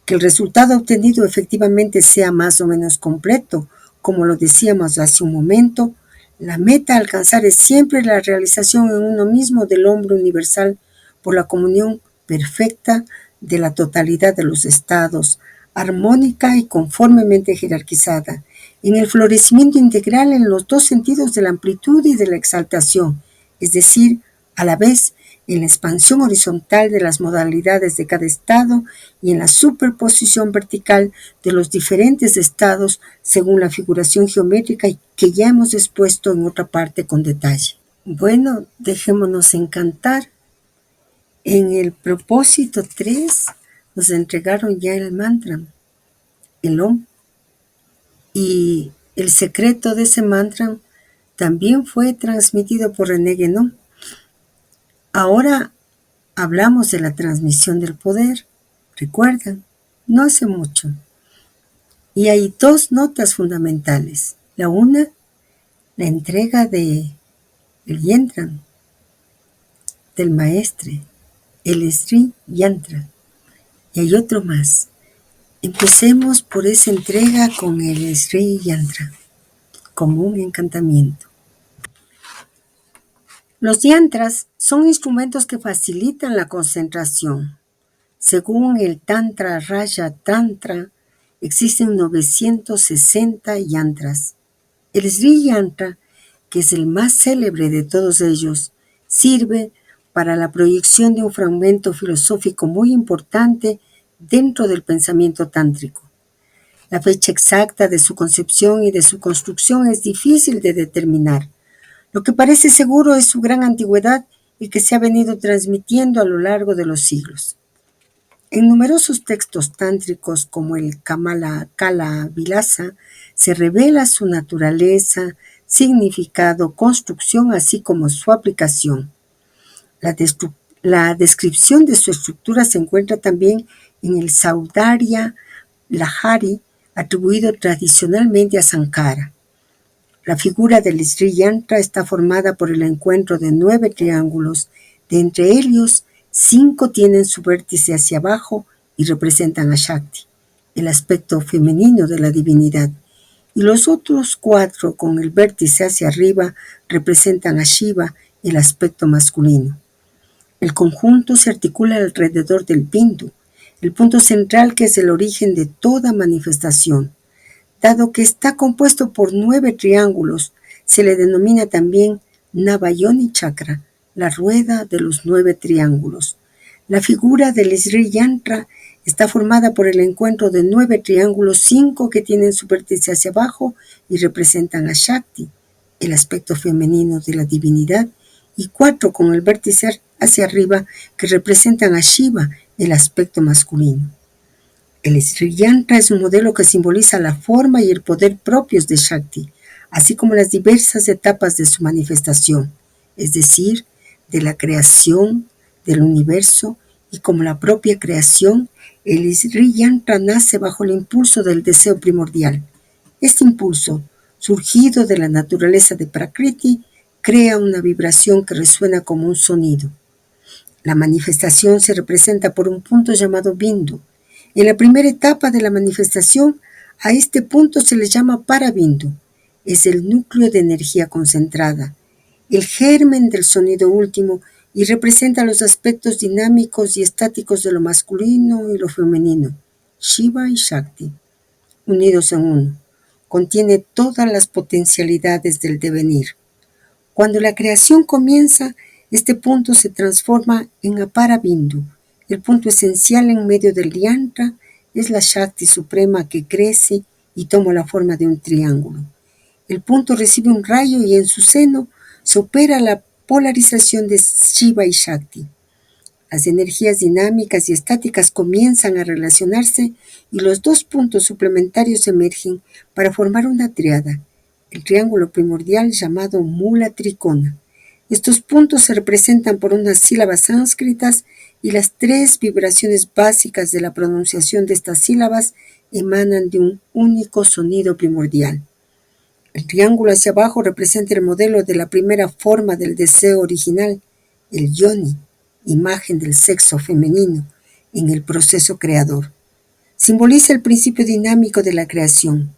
Que el resultado obtenido efectivamente sea más o menos completo, como lo decíamos hace un momento, la meta a alcanzar es siempre la realización en uno mismo del hombre universal por la comunión perfecta de la totalidad de los estados, armónica y conformemente jerarquizada, en el florecimiento integral en los dos sentidos de la amplitud y de la exaltación, es decir, a la vez en la expansión horizontal de las modalidades de cada estado y en la superposición vertical de los diferentes estados según la figuración geométrica que ya hemos expuesto en otra parte con detalle. Bueno, dejémonos encantar. En el propósito 3 nos entregaron ya el mantra, el Om, y el secreto de ese mantra también fue transmitido por René Guénon. Ahora hablamos de la transmisión del poder, recuerdan, no hace mucho. Y hay dos notas fundamentales. La una, la entrega del yantran, del maestre, el Sri Yantra. Y hay otro más. Empecemos por esa entrega con el Sri Yantra, como un encantamiento. Los yantras son instrumentos que facilitan la concentración. Según el Tantra Raya Tantra, existen 960 yantras. El Sri Yantra, que es el más célebre de todos ellos, sirve para la proyección de un fragmento filosófico muy importante dentro del pensamiento tántrico. La fecha exacta de su concepción y de su construcción es difícil de determinar. Lo que parece seguro es su gran antigüedad y que se ha venido transmitiendo a lo largo de los siglos. En numerosos textos tántricos como el Kala Vilasa se revela su naturaleza, significado, construcción, así como su aplicación. La descripción de su estructura se encuentra también en el Saundarya Lahari, atribuido tradicionalmente a Sankara. La figura del Sri Yantra está formada por el encuentro de 9 triángulos. De entre ellos, 5 tienen su vértice hacia abajo y representan a Shakti, el aspecto femenino de la divinidad, y los otros 4 con el vértice hacia arriba representan a Shiva, el aspecto masculino. El conjunto se articula alrededor del Bindu, el punto central que es el origen de toda manifestación. Dado que está compuesto por 9 triángulos, se le denomina también Navayoni Chakra, la rueda de los 9 triángulos. La figura del Sri Yantra está formada por el encuentro de 9 triángulos, 5 que tienen su vértice hacia abajo y representan a Shakti, el aspecto femenino de la divinidad, y 4 con el vértice hacia arriba que representan a Shiva, el aspecto masculino. El Sri Yantra es un modelo que simboliza la forma y el poder propios de Shakti, así como las diversas etapas de su manifestación, es decir, de la creación del universo, y como la propia creación, el Sri Yantra nace bajo el impulso del deseo primordial. Este impulso, surgido de la naturaleza de Prakriti, crea una vibración que resuena como un sonido. La manifestación se representa por un punto llamado Bindu. En la primera etapa de la manifestación, a este punto se le llama Parabindu. Es el núcleo de energía concentrada, el germen del sonido último, y representa los aspectos dinámicos y estáticos de lo masculino y lo femenino, Shiva y Shakti, unidos en uno, contiene todas las potencialidades del devenir. Cuando la creación comienza, este punto se transforma en Apara Bindu. El punto esencial en medio del yantra es la Shakti suprema que crece y toma la forma de un triángulo. El punto recibe un rayo y en su seno se opera la polarización de Shiva y Shakti. Las energías dinámicas y estáticas comienzan a relacionarse y los dos puntos suplementarios emergen para formar una triada, el triángulo primordial llamado Mula Trikona. Estos puntos se representan por unas sílabas sánscritas y las tres vibraciones básicas de la pronunciación de estas sílabas emanan de un único sonido primordial. El triángulo hacia abajo representa el modelo de la primera forma del deseo original, el yoni, imagen del sexo femenino en el proceso creador. Simboliza el principio dinámico de la creación.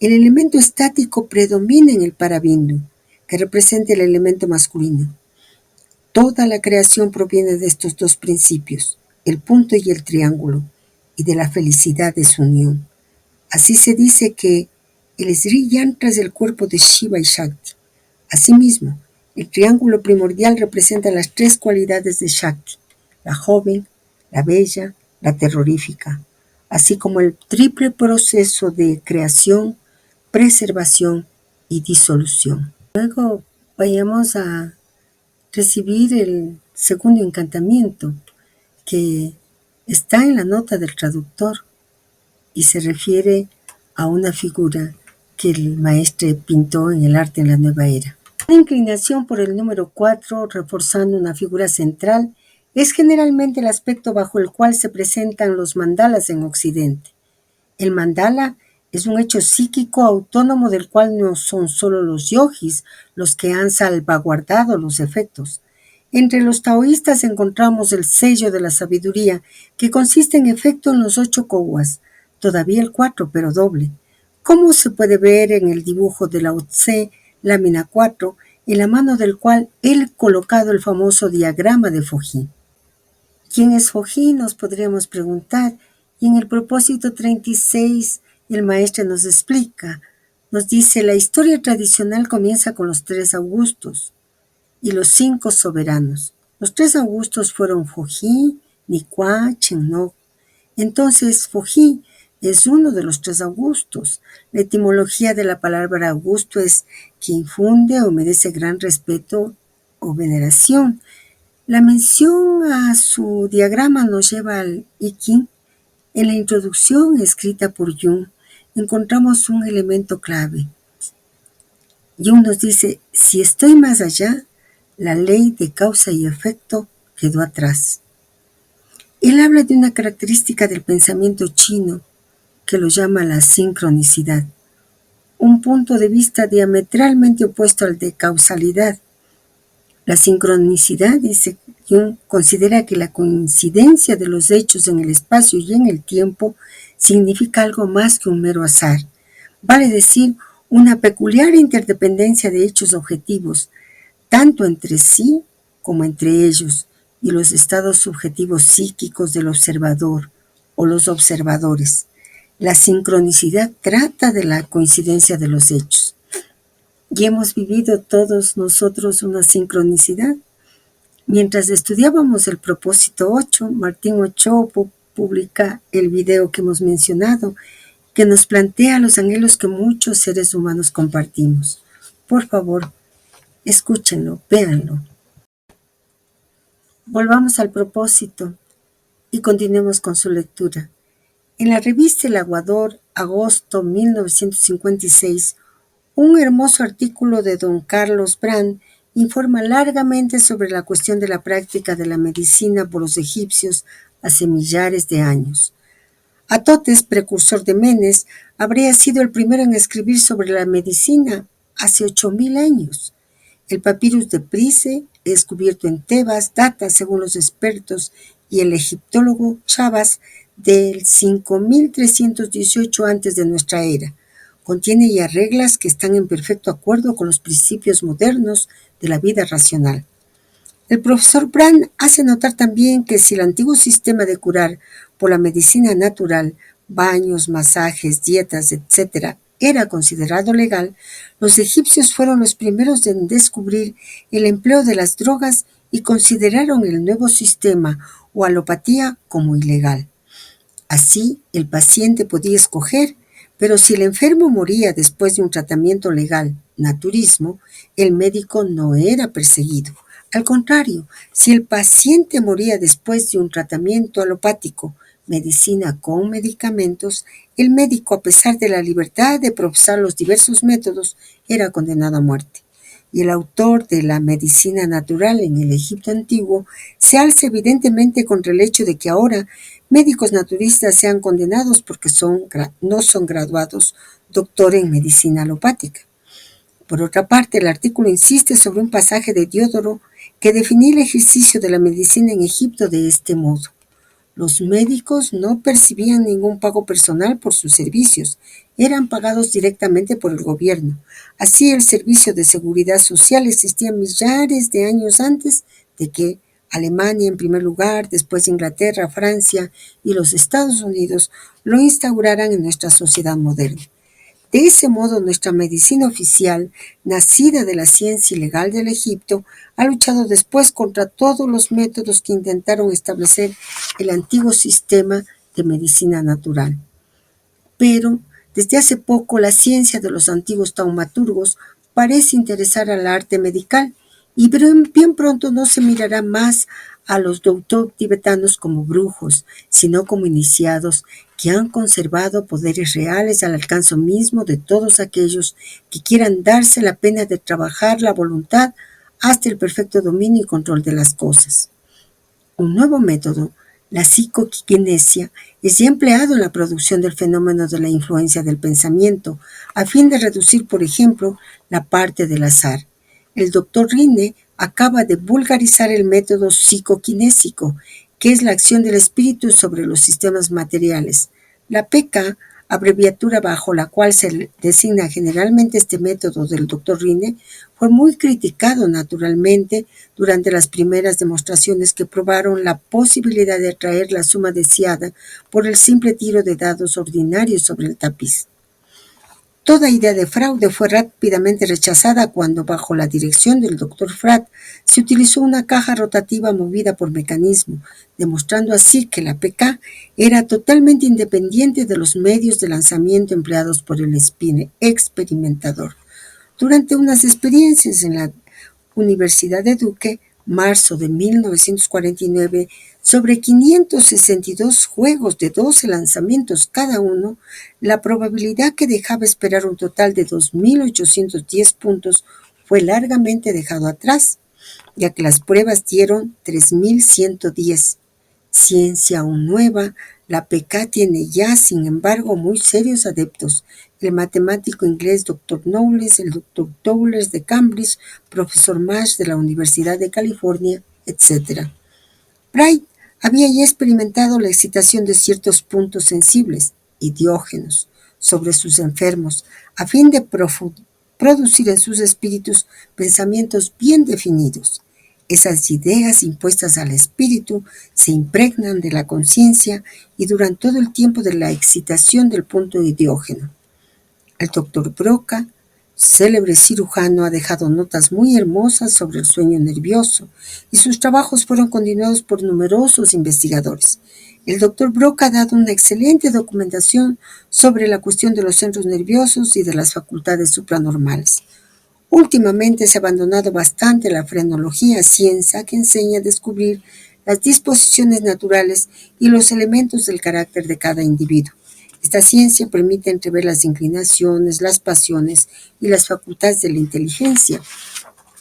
El elemento estático predomina en el Parabindu, que representa el elemento masculino. Toda la creación proviene de estos dos principios, el punto y el triángulo, y de la felicidad de su unión. Así se dice que el Sri Yantra es el cuerpo de Shiva y Shakti. Asimismo, el triángulo primordial representa las tres cualidades de Shakti, la joven, la bella, la terrorífica, así como el triple proceso de creación, preservación y disolución. Luego vayamos a recibir el segundo encantamiento, que está en la nota del traductor y se refiere a una figura que el maestre pintó en el arte en la nueva era. La inclinación por el número 4, reforzando una figura central, es generalmente el aspecto bajo el cual se presentan los mandalas en Occidente. El mandala es un hecho psíquico autónomo del cual no son solo los yogis los que han salvaguardado los efectos. Entre los taoístas encontramos el sello de la sabiduría, que consiste en efecto en los 8 kowas, todavía el 4, pero doble, como se puede ver en el dibujo de Lao Tse, lámina 4, en la mano del cual él colocado el famoso diagrama de Fojí. ¿Quién es Fojí?, nos podríamos preguntar, y en el propósito 36 el maestro nos explica, nos dice: la historia tradicional comienza con los 3 Augustos y los 5 soberanos. Los 3 Augustos fueron Fojí, Nikwa, Chenno. Entonces, Fojí es uno de los 3 Augustos. La etimología de la palabra Augusto es que infunde o merece gran respeto o veneración. La mención a su diagrama nos lleva al I Ching. En la introducción escrita por Jung encontramos un elemento clave. Jung nos dice: si estoy más allá, la ley de causa y efecto quedó atrás. Él habla de una característica del pensamiento chino que lo llama la sincronicidad, un punto de vista diametralmente opuesto al de causalidad. La sincronicidad, dice Jung, considera que la coincidencia de los hechos en el espacio y en el tiempo significa algo más que un mero azar, vale decir, una peculiar interdependencia de hechos objetivos, tanto entre sí como entre ellos, y los estados subjetivos psíquicos del observador o los observadores. La sincronicidad trata de la coincidencia de los hechos. ¿Y hemos vivido todos nosotros una sincronicidad? Mientras estudiábamos el propósito 8, Martín Ochoa publica el video que hemos mencionado, que nos plantea los anhelos que muchos seres humanos compartimos. Por favor, escúchenlo, véanlo. Volvamos al propósito y continuemos con su lectura. En la revista El Aguador, agosto 1956, un hermoso artículo de don Carlos Brand informa largamente sobre la cuestión de la práctica de la medicina por los egipcios hace millares de años. Atotes, precursor de Menes, habría sido el primero en escribir sobre la medicina hace 8.000 años. El papirus de Price, descubierto en Tebas, data, según los expertos y el egiptólogo Chavas, del 5318 antes de nuestra era. Contiene ya reglas que están en perfecto acuerdo con los principios modernos de la vida racional. El profesor Brand hace notar también que si el antiguo sistema de curar por la medicina natural, baños, masajes, dietas, etc., era considerado legal, los egipcios fueron los primeros en descubrir el empleo de las drogas y consideraron el nuevo sistema o alopatía como ilegal. Así, el paciente podía escoger, pero si el enfermo moría después de un tratamiento legal, naturismo, el médico no era perseguido. Al contrario, si el paciente moría después de un tratamiento alopático, medicina con medicamentos, el médico, a pesar de la libertad de profesar los diversos métodos, era condenado a muerte. Y el autor de la medicina natural en el Egipto antiguo se alza evidentemente contra el hecho de que ahora médicos naturistas sean condenados porque no son graduados doctor en medicina alopática. Por otra parte, el artículo insiste sobre un pasaje de Diodoro que definía el ejercicio de la medicina en Egipto de este modo. Los médicos no percibían ningún pago personal por sus servicios, eran pagados directamente por el gobierno. Así, el servicio de seguridad social existía millares de años antes de que Alemania en primer lugar, después Inglaterra, Francia y los Estados Unidos lo instauraran en nuestra sociedad moderna. De ese modo, nuestra medicina oficial, nacida de la ciencia ilegal del Egipto, ha luchado después contra todos los métodos que intentaron establecer el antiguo sistema de medicina natural. Pero, desde hace poco, la ciencia de los antiguos taumaturgos parece interesar al arte medical y bien pronto no se mirará más a los doctor tibetanos como brujos, sino como iniciados que han conservado poderes reales al alcance mismo de todos aquellos que quieran darse la pena de trabajar la voluntad hasta el perfecto dominio y control de las cosas. Un nuevo método, la psicoquinesia, es ya empleado en la producción del fenómeno de la influencia del pensamiento, a fin de reducir, por ejemplo, la parte del azar. El doctor Rinne acaba de vulgarizar el método psicoquinésico, que es la acción del espíritu sobre los sistemas materiales. La PK, abreviatura bajo la cual se designa generalmente este método del doctor Rinne, fue muy criticado naturalmente durante las primeras demostraciones que probaron la posibilidad de atraer la suma deseada por el simple tiro de dados ordinarios sobre el tapiz. Toda idea de fraude fue rápidamente rechazada cuando, bajo la dirección del Dr. Fratt, se utilizó una caja rotativa movida por mecanismo, demostrando así que la PK era totalmente independiente de los medios de lanzamiento empleados por el experimentador. Durante unas experiencias en la Universidad de Duke, marzo de 1949, sobre 562 juegos de 12 lanzamientos cada uno, la probabilidad que dejaba esperar un total de 2.810 puntos fue largamente dejado atrás, ya que las pruebas dieron 3.110. Ciencia aún nueva, la PK tiene ya, sin embargo, muy serios adeptos. El matemático inglés Dr. Knowles, el Dr. Towles de Cambridge, profesor Marsh de la Universidad de California, etc. Bright había ya experimentado la excitación de ciertos puntos sensibles, idiógenos, sobre sus enfermos, a fin de producir en sus espíritus pensamientos bien definidos. Esas ideas impuestas al espíritu se impregnan de la conciencia y duran todo el tiempo de la excitación del punto idiógeno. El doctor Broca, célebre cirujano, ha dejado notas muy hermosas sobre el sueño nervioso y sus trabajos fueron continuados por numerosos investigadores. El doctor Broca ha dado una excelente documentación sobre la cuestión de los centros nerviosos y de las facultades supranormales. Últimamente se ha abandonado bastante la frenología, ciencia que enseña a descubrir las disposiciones naturales y los elementos del carácter de cada individuo. Esta ciencia permite entrever las inclinaciones, las pasiones y las facultades de la inteligencia.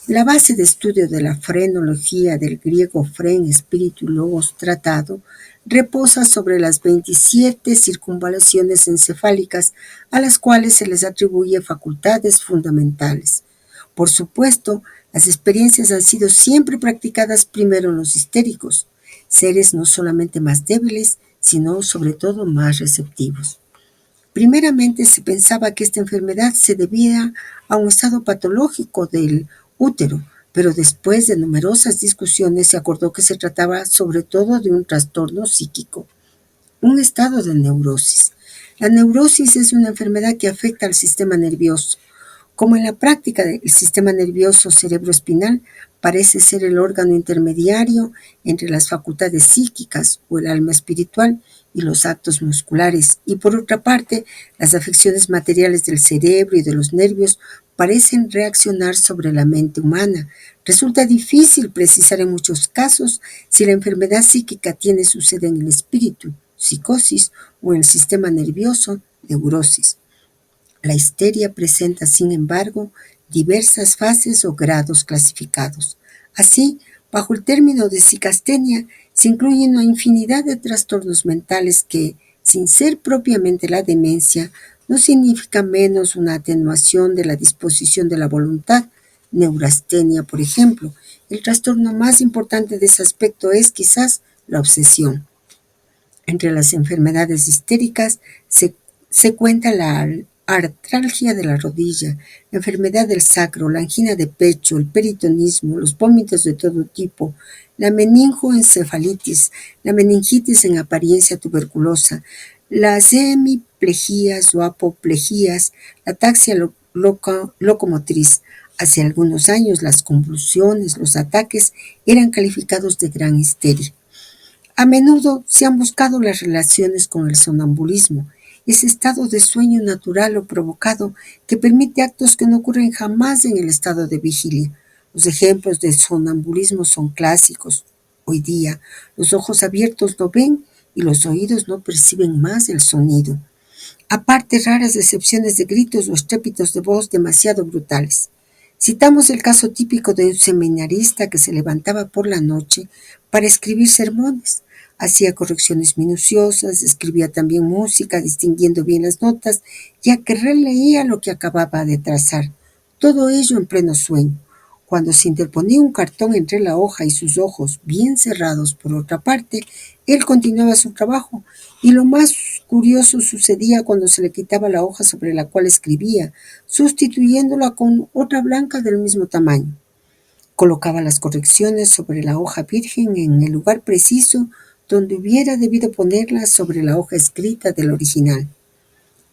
La base de estudio de la frenología, del griego fren, espíritu, logos, tratado, reposa sobre las 27 circunvalaciones encefálicas a las cuales se les atribuye facultades fundamentales. Por supuesto, las experiencias han sido siempre practicadas primero en los histéricos, seres no solamente más débiles, sino sobre todo más receptivos. Primeramente se pensaba que esta enfermedad se debía a un estado patológico del útero, pero después de numerosas discusiones se acordó que se trataba sobre todo de un trastorno psíquico, un estado de neurosis. La neurosis es una enfermedad que afecta al sistema nervioso. Como en la práctica el sistema nervioso cerebroespinal parece ser el órgano intermediario entre las facultades psíquicas o el alma espiritual y los actos musculares, y por otra parte, las afecciones materiales del cerebro y de los nervios parecen reaccionar sobre la mente humana. Resulta difícil precisar en muchos casos si la enfermedad psíquica tiene su sede en el espíritu, psicosis, o en el sistema nervioso, neurosis. La histeria presenta, sin embargo, diversas fases o grados clasificados. Así, bajo el término de psicastenia se incluyen una infinidad de trastornos mentales que, sin ser propiamente la demencia, no significa menos una atenuación de la disposición de la voluntad. Neurastenia, por ejemplo. El trastorno más importante de ese aspecto es quizás la obsesión. Entre las enfermedades histéricas se cuenta la artralgia de la rodilla, la enfermedad del sacro, la angina de pecho, el peritonismo, los vómitos de todo tipo, la meningoencefalitis, la meningitis en apariencia tuberculosa, las hemiplejías o apoplejías, la ataxia locomotriz. Hace algunos años las convulsiones, los ataques eran calificados de gran histeria. A menudo se han buscado las relaciones con el sonambulismo, ese estado de sueño natural o provocado que permite actos que no ocurren jamás en el estado de vigilia. Los ejemplos de sonambulismo son clásicos. Hoy día, los ojos abiertos no ven y los oídos no perciben más el sonido. Aparte, raras excepciones de gritos o estrépitos de voz demasiado brutales. Citamos el caso típico de un seminarista que se levantaba por la noche para escribir sermones. Hacía correcciones minuciosas, escribía también música, distinguiendo bien las notas, ya que releía lo que acababa de trazar. Todo ello en pleno sueño. Cuando se interponía un cartón entre la hoja y sus ojos, bien cerrados por otra parte, él continuaba su trabajo, y lo más curioso sucedía cuando se le quitaba la hoja sobre la cual escribía, sustituyéndola con otra blanca del mismo tamaño. Colocaba las correcciones sobre la hoja virgen en el lugar preciso donde hubiera debido ponerlas sobre la hoja escrita del original.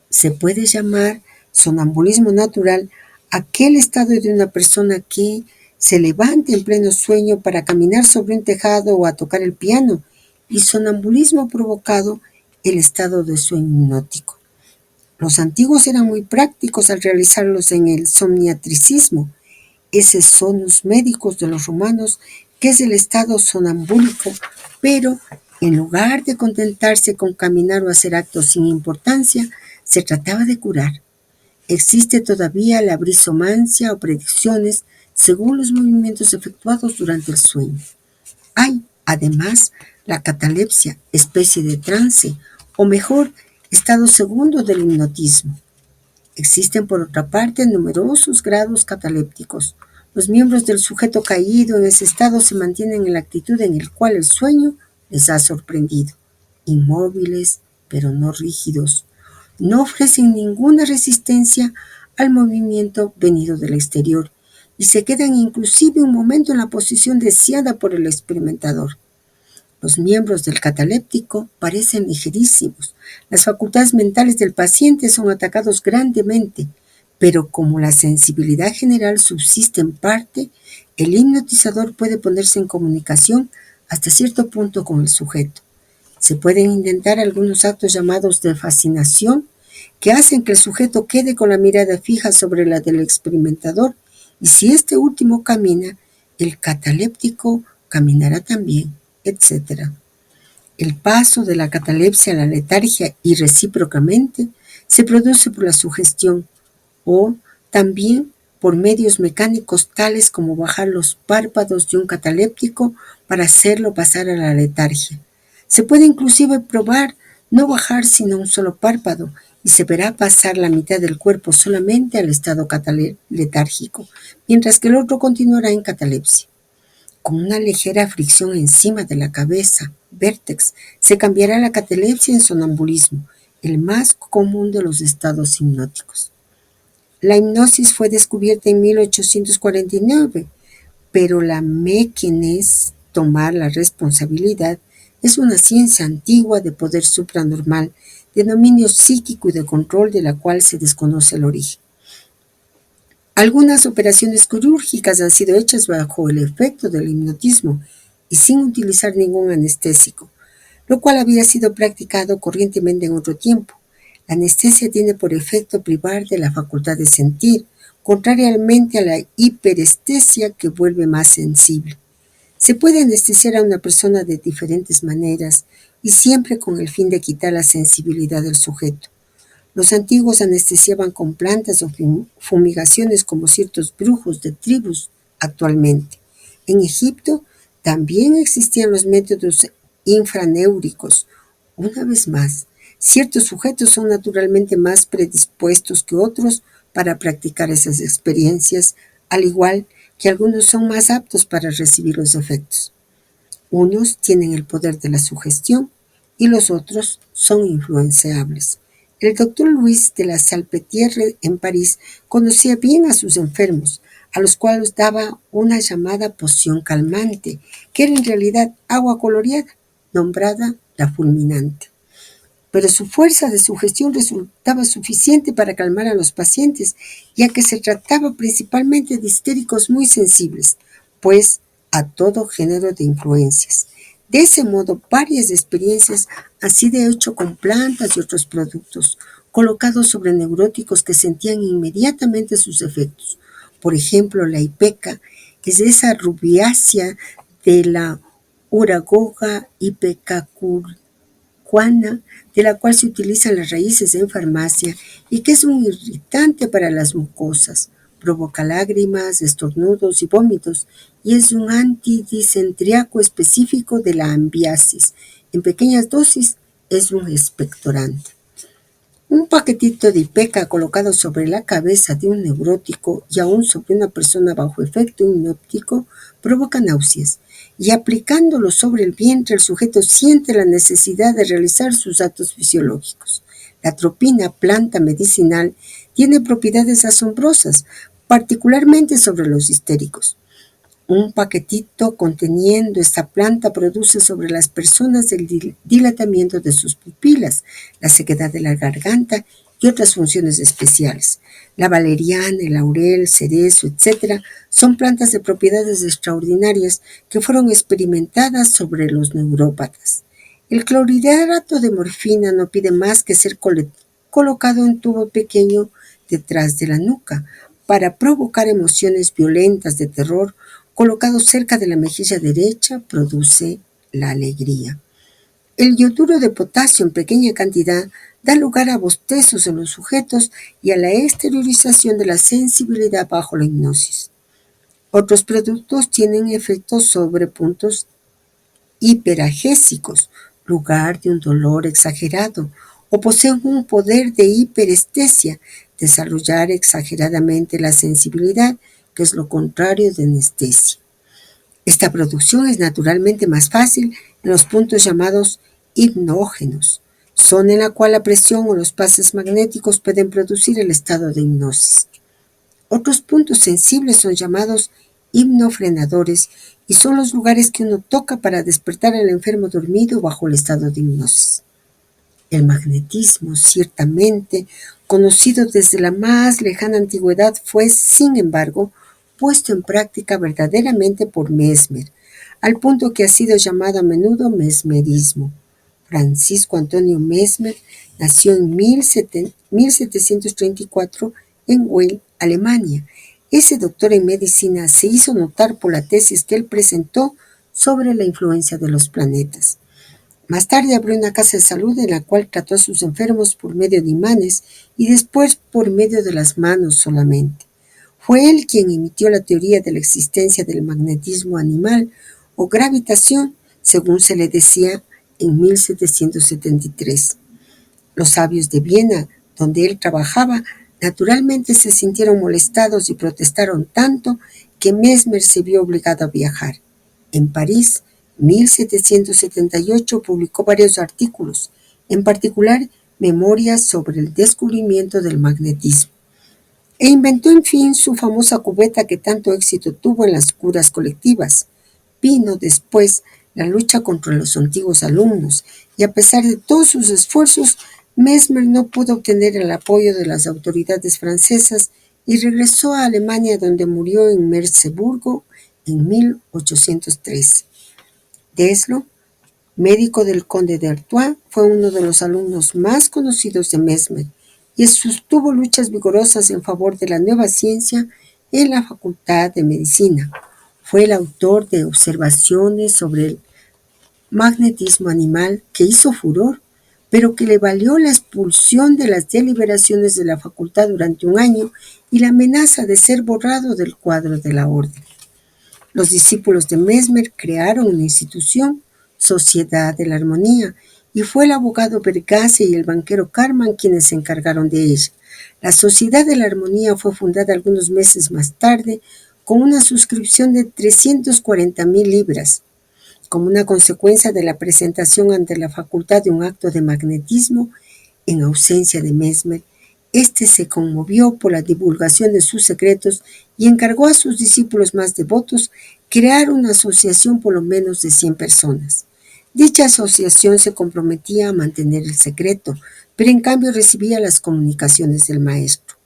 Se puede llamar sonambulismo natural aquel estado de una persona que se levanta en pleno sueño para caminar sobre un tejado o a tocar el piano, y sonambulismo provocado el estado de sueño hipnótico. Los antiguos eran muy prácticos al realizarlos en el somniatricismo, ese sonus médicos de los romanos, que es el estado sonambúlico, pero en lugar de contentarse con caminar o hacer actos sin importancia, se trataba de curar. Existe todavía la brisomancia o predicciones según los movimientos efectuados durante el sueño. Hay, además, la catalepsia, especie de trance, o mejor, estado segundo del hipnotismo. Existen, por otra parte, numerosos grados catalépticos. Los miembros del sujeto caído en ese estado se mantienen en la actitud en la cual el sueño les ha sorprendido, inmóviles, pero no rígidos. No ofrecen ninguna resistencia al movimiento venido del exterior y se quedan inclusive un momento en la posición deseada por el experimentador. Los miembros del cataléptico parecen ligerísimos. Las facultades mentales del paciente son atacados grandemente, pero como la sensibilidad general subsiste en parte, el hipnotizador puede ponerse en comunicación hasta cierto punto con el sujeto. Se pueden intentar algunos actos llamados de fascinación que hacen que el sujeto quede con la mirada fija sobre la del experimentador, y si este último camina, el cataléptico caminará también, etc. El paso de la catalepsia a la letargia y recíprocamente se produce por la sugestión o también por medios mecánicos tales como bajar los párpados de un cataléptico para hacerlo pasar a la letargia. Se puede inclusive probar no bajar sino un solo párpado y se verá pasar la mitad del cuerpo solamente al estado letárgico, mientras que el otro continuará en catalepsia. Con una ligera fricción encima de la cabeza, vértex, se cambiará la catalepsia en sonambulismo, el más común de los estados hipnóticos. La hipnosis fue descubierta en 1849, pero la mequenes, tomar la responsabilidad, es una ciencia antigua de poder supranormal de dominio psíquico y de control de la cual se desconoce el origen. Algunas operaciones quirúrgicas han sido hechas bajo el efecto del hipnotismo y sin utilizar ningún anestésico, lo cual había sido practicado corrientemente en otro tiempo. La anestesia tiene por efecto privar de la facultad de sentir, contrariamente a la hiperestesia que vuelve más sensible. Se puede anestesiar a una persona de diferentes maneras y siempre con el fin de quitar la sensibilidad del sujeto. Los antiguos anestesiaban con plantas o fumigaciones como ciertos brujos de tribus actualmente. En Egipto también existían los métodos infranéuricos. Una vez más, ciertos sujetos son naturalmente más predispuestos que otros para practicar esas experiencias, al igual que algunos son más aptos para recibir los efectos. Unos tienen el poder de la sugestión y los otros son influenciables. El doctor Louis de la Salpêtrière en París conocía bien a sus enfermos, a los cuales daba una llamada poción calmante, que era en realidad agua coloreada, nombrada la fulminante. Pero su fuerza de sugestión resultaba suficiente para calmar a los pacientes, ya que se trataba principalmente de histéricos muy sensibles, pues a todo género de influencias. De ese modo, varias experiencias han sido hechas con plantas y otros productos, colocados sobre neuróticos que sentían inmediatamente sus efectos. Por ejemplo, la ipeca es esa rubiácea de la Uragoga ipecacuana, de la cual se utilizan las raíces en farmacia y que es un irritante para las mucosas. Provoca lágrimas, estornudos y vómitos y es un antidisentríaco específico de la ambiasis. En pequeñas dosis es un expectorante. Un paquetito de ipeca colocado sobre la cabeza de un neurótico y aún sobre una persona bajo efecto hipnótico provoca náuseas, y aplicándolo sobre el vientre el sujeto siente la necesidad de realizar sus actos fisiológicos. La atropina, planta medicinal, tiene propiedades asombrosas, particularmente sobre los histéricos. Un paquetito conteniendo esta planta produce sobre las personas el dilatamiento de sus pupilas, la sequedad de la garganta y otras funciones especiales. La valeriana, el laurel, cerezo, etc., son plantas de propiedades extraordinarias que fueron experimentadas sobre los neurópatas. El clorhidrato de morfina no pide más que ser colocado en un tubo pequeño detrás de la nuca para provocar emociones violentas de terror. Colocado cerca de la mejilla derecha, produce la alegría. El yoduro de potasio en pequeña cantidad da lugar a bostezos en los sujetos y a la exteriorización de la sensibilidad bajo la hipnosis. Otros productos tienen efectos sobre puntos hiperagésicos, lugar de un dolor exagerado, o poseen un poder de hiperestesia, desarrollar exageradamente la sensibilidad, que es lo contrario de anestesia. Esta producción es naturalmente más fácil en los puntos llamados hipnógenos, zona en la cual la presión o los pases magnéticos pueden producir el estado de hipnosis. Otros puntos sensibles son llamados hipnofrenadores y son los lugares que uno toca para despertar al enfermo dormido bajo el estado de hipnosis. El magnetismo, ciertamente conocido desde la más lejana antigüedad, fue, sin embargo, puesto en práctica verdaderamente por Mesmer, al punto que ha sido llamado a menudo mesmerismo. Francisco Antonio Mesmer nació en 1734 en Weil, Alemania. Ese doctor en medicina se hizo notar por la tesis que él presentó sobre la influencia de los planetas. Más tarde abrió una casa de salud en la cual trató a sus enfermos por medio de imanes y después por medio de las manos solamente. Fue él quien emitió la teoría de la existencia del magnetismo animal o gravitación, según se le decía, en 1773. Los sabios de Viena, donde él trabajaba, naturalmente se sintieron molestados y protestaron tanto que Mesmer se vio obligado a viajar. En París, 1778 publicó varios artículos, en particular memorias sobre el descubrimiento del magnetismo, e inventó en fin su famosa cubeta que tanto éxito tuvo en las curas colectivas. Vino después la lucha contra los antiguos alumnos, y a pesar de todos sus esfuerzos, Mesmer no pudo obtener el apoyo de las autoridades francesas y regresó a Alemania, donde murió en Merseburgo en 1803. Deslo, médico del conde de Artois, fue uno de los alumnos más conocidos de Mesmer y sostuvo luchas vigorosas en favor de la nueva ciencia en la Facultad de Medicina. Fue el autor de observaciones sobre el magnetismo animal que hizo furor, pero que le valió la expulsión de las deliberaciones de la facultad durante un año y la amenaza de ser borrado del cuadro de la orden. Los discípulos de Mesmer crearon una institución, Sociedad de la Armonía, y fue el abogado Vergase y el banquero Karman quienes se encargaron de ella. La Sociedad de la Armonía fue fundada algunos meses más tarde con una suscripción de 340.000 libras, como una consecuencia de la presentación ante la facultad de un acto de magnetismo en ausencia de Mesmer. Este se conmovió por la divulgación de sus secretos y encargó a sus discípulos más devotos crear una asociación por lo menos de 100 personas. Dicha asociación se comprometía a mantener el secreto, pero en cambio recibía las comunicaciones del maestro.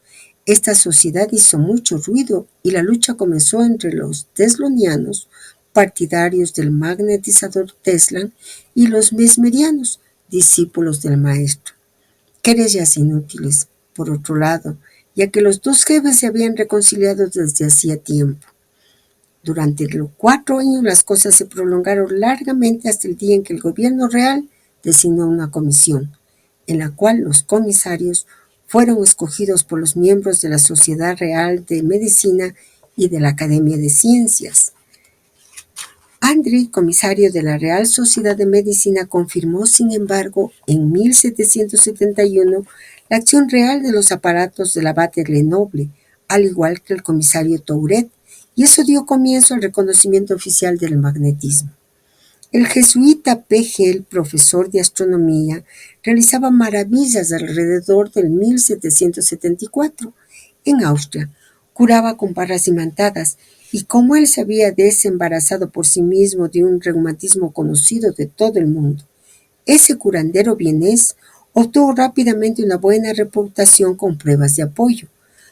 Esta sociedad hizo mucho ruido y la lucha comenzó entre los teslonianos, partidarios del magnetizador Tesla, y los mesmerianos, discípulos del maestro. Querellas inútiles, por otro lado, ya que los dos jefes se habían reconciliado desde hacía tiempo. Durante los 4 años las cosas se prolongaron largamente hasta el día en que el gobierno real designó una comisión, en la cual los comisarios fueron escogidos por los miembros de la Sociedad Real de Medicina y de la Academia de Ciencias. André, comisario de la Real Sociedad de Medicina, confirmó, sin embargo, en 1771 la acción real de los aparatos del abate Lenoble, al igual que el comisario Touret, y eso dio comienzo al reconocimiento oficial del magnetismo. El jesuita P.G., profesor de astronomía, realizaba maravillas alrededor del 1774 en Austria. Curaba con barras imantadas, y como él se había desembarazado por sí mismo de un reumatismo conocido de todo el mundo, ese curandero vienés obtuvo rápidamente una buena reputación con pruebas de apoyo.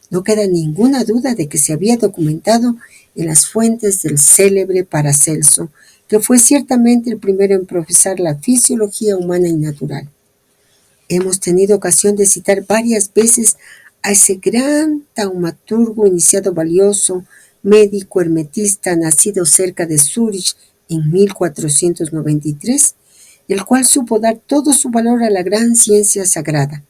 No queda ninguna duda de que se había documentado en las fuentes del célebre Paracelso, que fue ciertamente el primero en profesar la fisiología humana y natural. Hemos tenido ocasión de citar varias veces a ese gran taumaturgo, iniciado valioso, médico hermetista, nacido cerca de Zúrich en 1493, el cual supo dar todo su valor a la gran ciencia sagrada.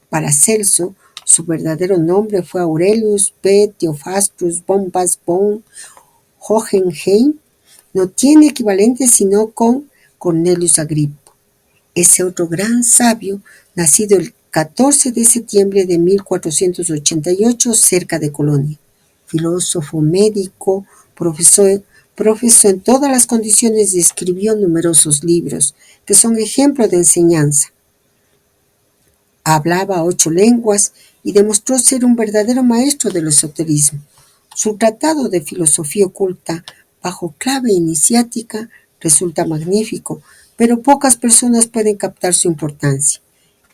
Paracelso, su verdadero nombre fue Aurelius P. Theophrastus Bombas von Hohenheim, no tiene equivalente sino con Cornelius Agrippa. Ese otro gran sabio, nacido el 14 de septiembre de 1488 cerca de Colonia. Filósofo, médico, profesó en todas las condiciones y escribió numerosos libros que son ejemplo de enseñanza. Hablaba 8 lenguas y demostró ser un verdadero maestro del esoterismo. Su tratado de filosofía oculta, bajo clave iniciática, resulta magnífico, pero pocas personas pueden captar su importancia.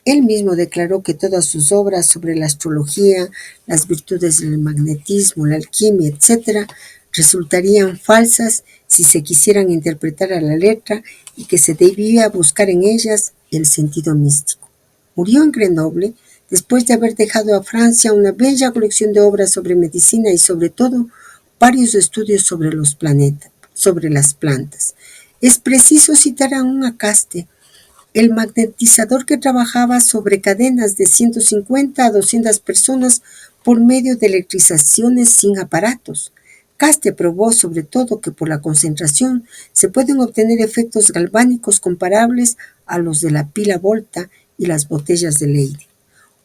Él mismo declaró que todas sus obras sobre la astrología, las virtudes del magnetismo, la alquimia, etc., resultarían falsas si se quisieran interpretar a la letra y que se debía buscar en ellas el sentido místico. Murió en Grenoble después de haber dejado a Francia una bella colección de obras sobre medicina y sobre todo varios estudios sobre los planetas, sobre las plantas. Es preciso citar a un Acaste, el magnetizador que trabajaba sobre cadenas de 150 a 200 personas por medio de electrizaciones sin aparatos. Caste probó sobre todo que por la concentración se pueden obtener efectos galvánicos comparables a los de la pila Volta y las botellas de Leyde.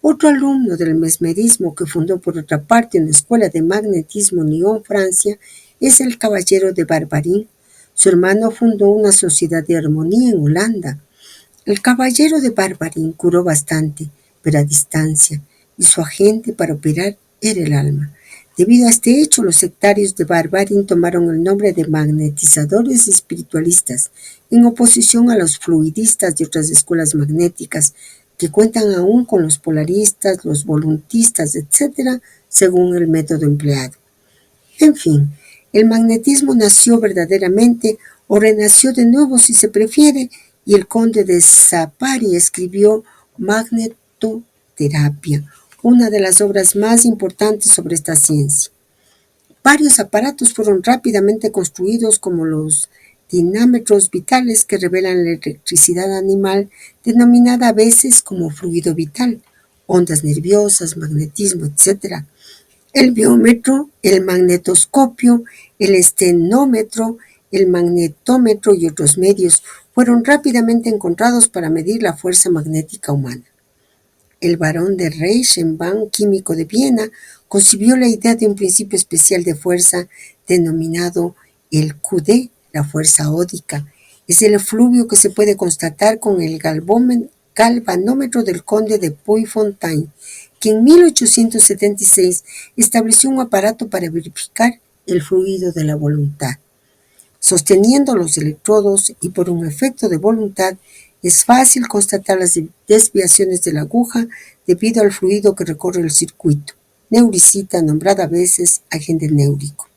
Otro alumno del mesmerismo que fundó por otra parte una escuela de magnetismo en Lyon, Francia, es el caballero de Barbarin. Su hermano fundó una sociedad de armonía en Holanda. El caballero de Barbarin curó bastante, pero a distancia, y su agente para operar era el alma. Debido a este hecho, los sectarios de Barbarin tomaron el nombre de magnetizadores espiritualistas, en oposición a los fluidistas de otras escuelas magnéticas, que cuentan aún con los polaristas, los voluntistas, etc., según el método empleado. En fin, el magnetismo nació verdaderamente o renació de nuevo si se prefiere, y el conde de Sapari escribió Magnetoterapia, una de las obras más importantes sobre esta ciencia. Varios aparatos fueron rápidamente construidos como los dinámetros vitales que revelan la electricidad animal, denominada a veces como fluido vital, ondas nerviosas, magnetismo, etc. El biómetro, el magnetoscopio, el estenómetro, el magnetómetro y otros medios fueron rápidamente encontrados para medir la fuerza magnética humana. El barón de Reichenbach, químico de Viena, concibió la idea de un principio especial de fuerza denominado el QD, la fuerza ódica. Es el efluvio que se puede constatar con el galvanómetro del conde de Puyfontaine, que en 1876 estableció un aparato para verificar el fluido de la voluntad. Sosteniendo los electrodos y por un efecto de voluntad, es fácil constatar las desviaciones de la aguja debido al fluido que recorre el circuito, neuricita, nombrada a veces agente néurico.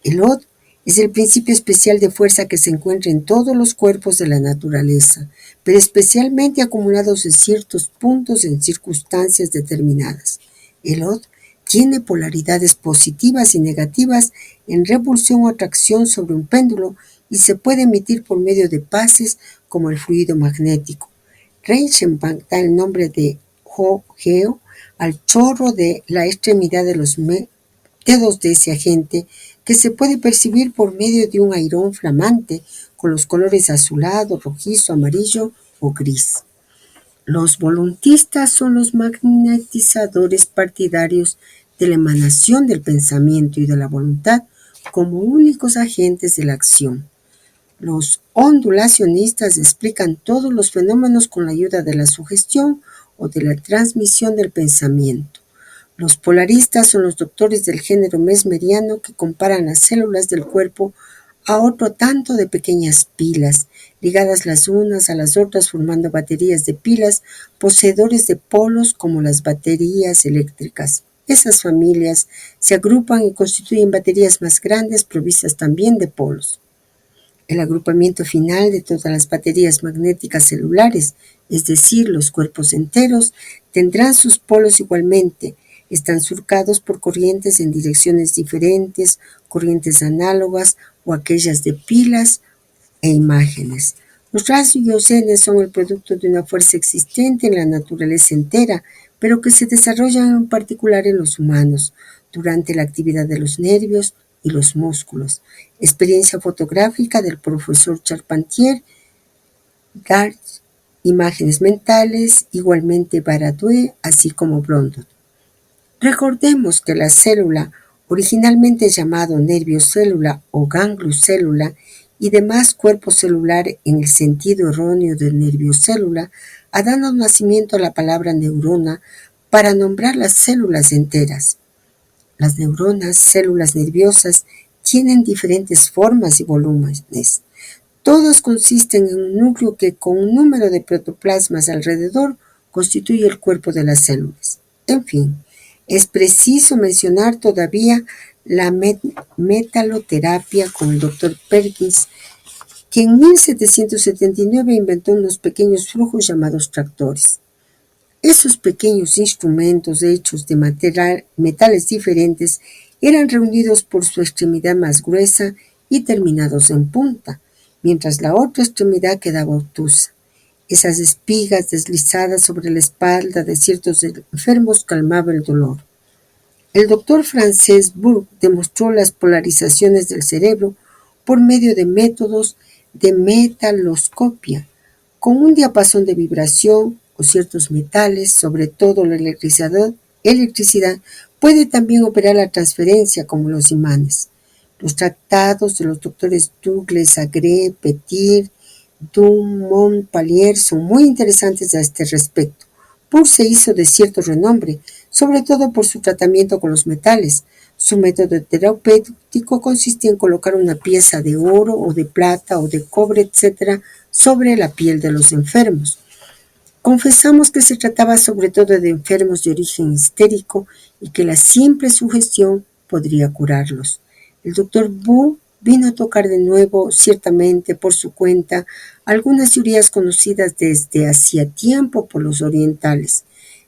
El OD es el principio especial de fuerza que se encuentra en todos los cuerpos de la naturaleza, pero especialmente acumulados en ciertos puntos en circunstancias determinadas. El OD tiene polaridades positivas y negativas en repulsión o atracción sobre un péndulo y se puede emitir por medio de pases como el fluido magnético. Reichenbach da el nombre de geo al chorro de la extremidad de los dedos de ese agente, que se puede percibir por medio de un airón flamante con los colores azulado, rojizo, amarillo o gris. Los voluntistas son los magnetizadores partidarios de la emanación del pensamiento y de la voluntad como únicos agentes de la acción. Los ondulacionistas explican todos los fenómenos con la ayuda de la sugestión o de la transmisión del pensamiento. Los polaristas son los doctores del género mesmeriano que comparan las células del cuerpo a otro tanto de pequeñas pilas, ligadas las unas a las otras formando baterías de pilas, poseedores de polos como las baterías eléctricas. Esas familias se agrupan y constituyen baterías más grandes provistas también de polos. El agrupamiento final de todas las baterías magnéticas celulares, es decir, los cuerpos enteros, tendrán sus polos igualmente. Están surcados por corrientes en direcciones diferentes, corrientes análogas o aquellas de pilas e imágenes. Los rayos N son el producto de una fuerza existente en la naturaleza entera, pero que se desarrollan en particular en los humanos, durante la actividad de los nervios y los músculos. Experiencia fotográfica del profesor Charpentier, Gard, imágenes mentales, igualmente Baradouet, así como Blondot. Recordemos que la célula, originalmente llamado nerviocélula o gangliocélula, y demás cuerpo celular en el sentido erróneo de nerviocélula, ha dado nacimiento a la palabra neurona para nombrar las células enteras. Las neuronas, células nerviosas, tienen diferentes formas y volúmenes. Todas consisten en un núcleo que, con un número de protoplasmas alrededor, constituye el cuerpo de las células. En fin, es preciso mencionar todavía la metaloterapia con el Dr. Perkins, que en 1779 inventó unos pequeños flujos llamados tractores. Esos pequeños instrumentos hechos de metales diferentes eran reunidos por su extremidad más gruesa y terminados en punta, mientras la otra extremidad quedaba obtusa. Esas espigas deslizadas sobre la espalda de ciertos enfermos calmaban el dolor. El doctor francés Burke demostró las polarizaciones del cerebro por medio de métodos de metaloscopia, con un diapasón de vibración o ciertos metales, sobre todo la electricidad, puede también operar la transferencia como los imanes. Los tratados de los doctores Douglas, Agré, Petir, Dumont-Palier son muy interesantes a este respecto. Burke se hizo de cierto renombre, sobre todo por su tratamiento con los metales. Su método terapéutico consistía en colocar una pieza de oro o de plata o de cobre, etc., sobre la piel de los enfermos. Confesamos que se trataba sobre todo de enfermos de origen histérico y que la simple sugestión podría curarlos. El doctor Bull vino a tocar de nuevo, ciertamente por su cuenta, algunas teorías conocidas desde hacía tiempo por los orientales.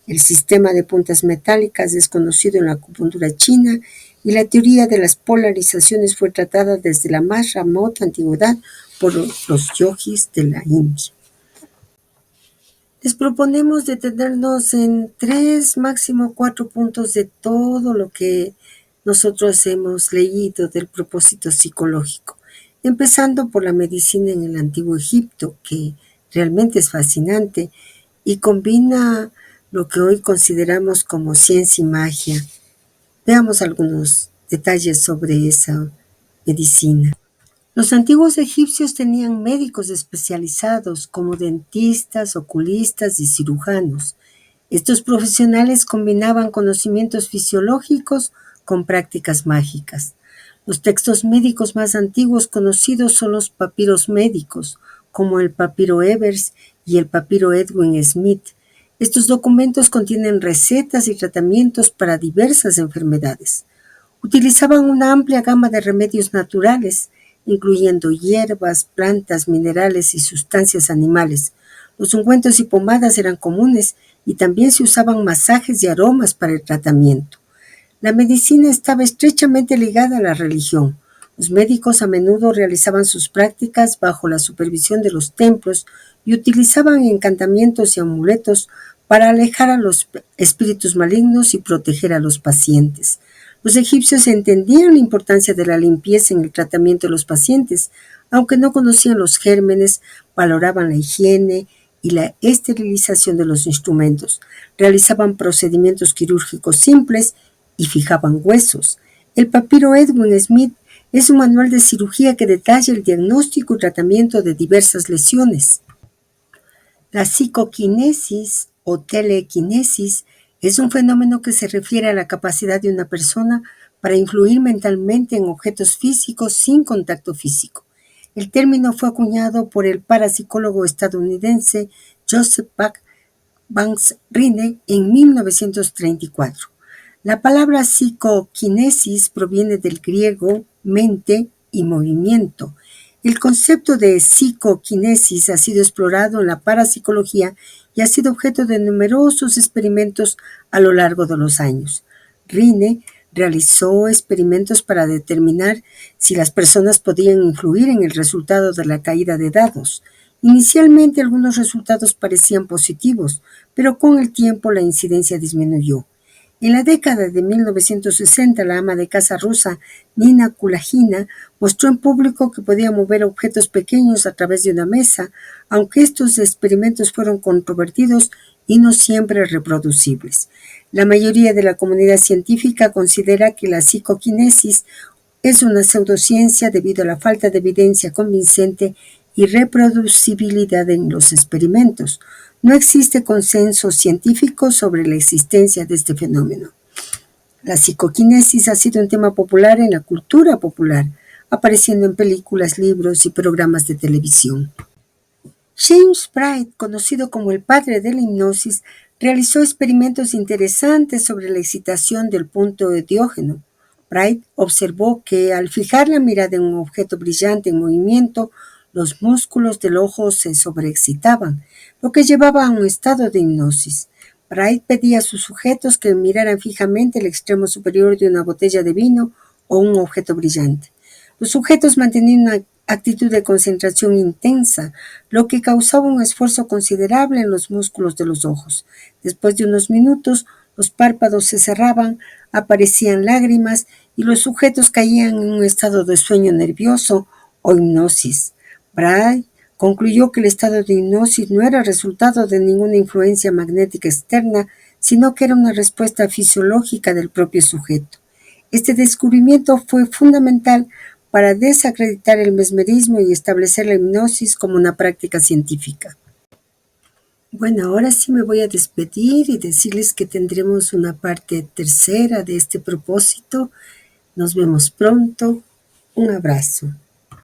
El sistema de puntas metálicas desconocido en la acupuntura china y la teoría de las polarizaciones fue tratada desde la más remota antigüedad por los yogis de la India. Les proponemos detenernos en 3, máximo 4 puntos de todo lo que nosotros hemos leído del propósito psicológico, empezando por la medicina en el Antiguo Egipto, que realmente es fascinante y combina lo que hoy consideramos como ciencia y magia. Veamos algunos detalles sobre esa medicina. Los antiguos egipcios tenían médicos especializados como dentistas, oculistas y cirujanos. Estos profesionales combinaban conocimientos fisiológicos con prácticas mágicas. Los textos médicos más antiguos conocidos son los papiros médicos, como el papiro Evers y el papiro Edwin Smith. Estos documentos contienen recetas y tratamientos para diversas enfermedades. Utilizaban una amplia gama de remedios naturales, incluyendo hierbas, plantas, minerales y sustancias animales. Los ungüentos y pomadas eran comunes y también se usaban masajes y aromas para el tratamiento. La medicina estaba estrechamente ligada a la religión. Los médicos a menudo realizaban sus prácticas bajo la supervisión de los templos y utilizaban encantamientos y amuletos para alejar a los espíritus malignos y proteger a los pacientes. Los egipcios entendían la importancia de la limpieza en el tratamiento de los pacientes, aunque no conocían los gérmenes, valoraban la higiene y la esterilización de los instrumentos, realizaban procedimientos quirúrgicos simples y fijaban huesos. El papiro Edwin Smith es un manual de cirugía que detalla el diagnóstico y tratamiento de diversas lesiones. La psicoquinesis o telequinesis es un fenómeno que se refiere a la capacidad de una persona para influir mentalmente en objetos físicos sin contacto físico. El término fue acuñado por el parapsicólogo estadounidense Joseph Banks Rhine en 1934. La palabra psicoquinesis proviene del griego mente y movimiento. El concepto de psicoquinesis ha sido explorado en la parapsicología y ha sido objeto de numerosos experimentos a lo largo de los años. Rhine realizó experimentos para determinar si las personas podían influir en el resultado de la caída de dados. Inicialmente algunos resultados parecían positivos, pero con el tiempo la incidencia disminuyó. En la década de 1960, la ama de casa rusa Nina Kulagina mostró en público que podía mover objetos pequeños a través de una mesa, aunque estos experimentos fueron controvertidos y no siempre reproducibles. La mayoría de la comunidad científica considera que la psicoquinesis es una pseudociencia debido a la falta de evidencia convincente y reproducibilidad en los experimentos. No existe consenso científico sobre la existencia de este fenómeno. La psicoquinesis ha sido un tema popular en la cultura popular, apareciendo en películas, libros y programas de televisión. James Bright, conocido como el padre de la hipnosis, realizó experimentos interesantes sobre la excitación del punto etiógeno. Bright observó que al fijar la mirada en un objeto brillante en movimiento, los músculos del ojo se sobreexcitaban, lo que llevaba a un estado de hipnosis. Bright pedía a sus sujetos que miraran fijamente el extremo superior de una botella de vino o un objeto brillante. Los sujetos mantenían una actitud de concentración intensa, lo que causaba un esfuerzo considerable en los músculos de los ojos. Después de unos minutos, los párpados se cerraban, aparecían lágrimas y los sujetos caían en un estado de sueño nervioso o hipnosis. Bright concluyó que el estado de hipnosis no era resultado de ninguna influencia magnética externa, sino que era una respuesta fisiológica del propio sujeto. Este descubrimiento fue fundamental para desacreditar el mesmerismo y establecer la hipnosis como una práctica científica. Bueno, ahora sí me voy a despedir y decirles que tendremos una parte tercera de este propósito. Nos vemos pronto. Un abrazo.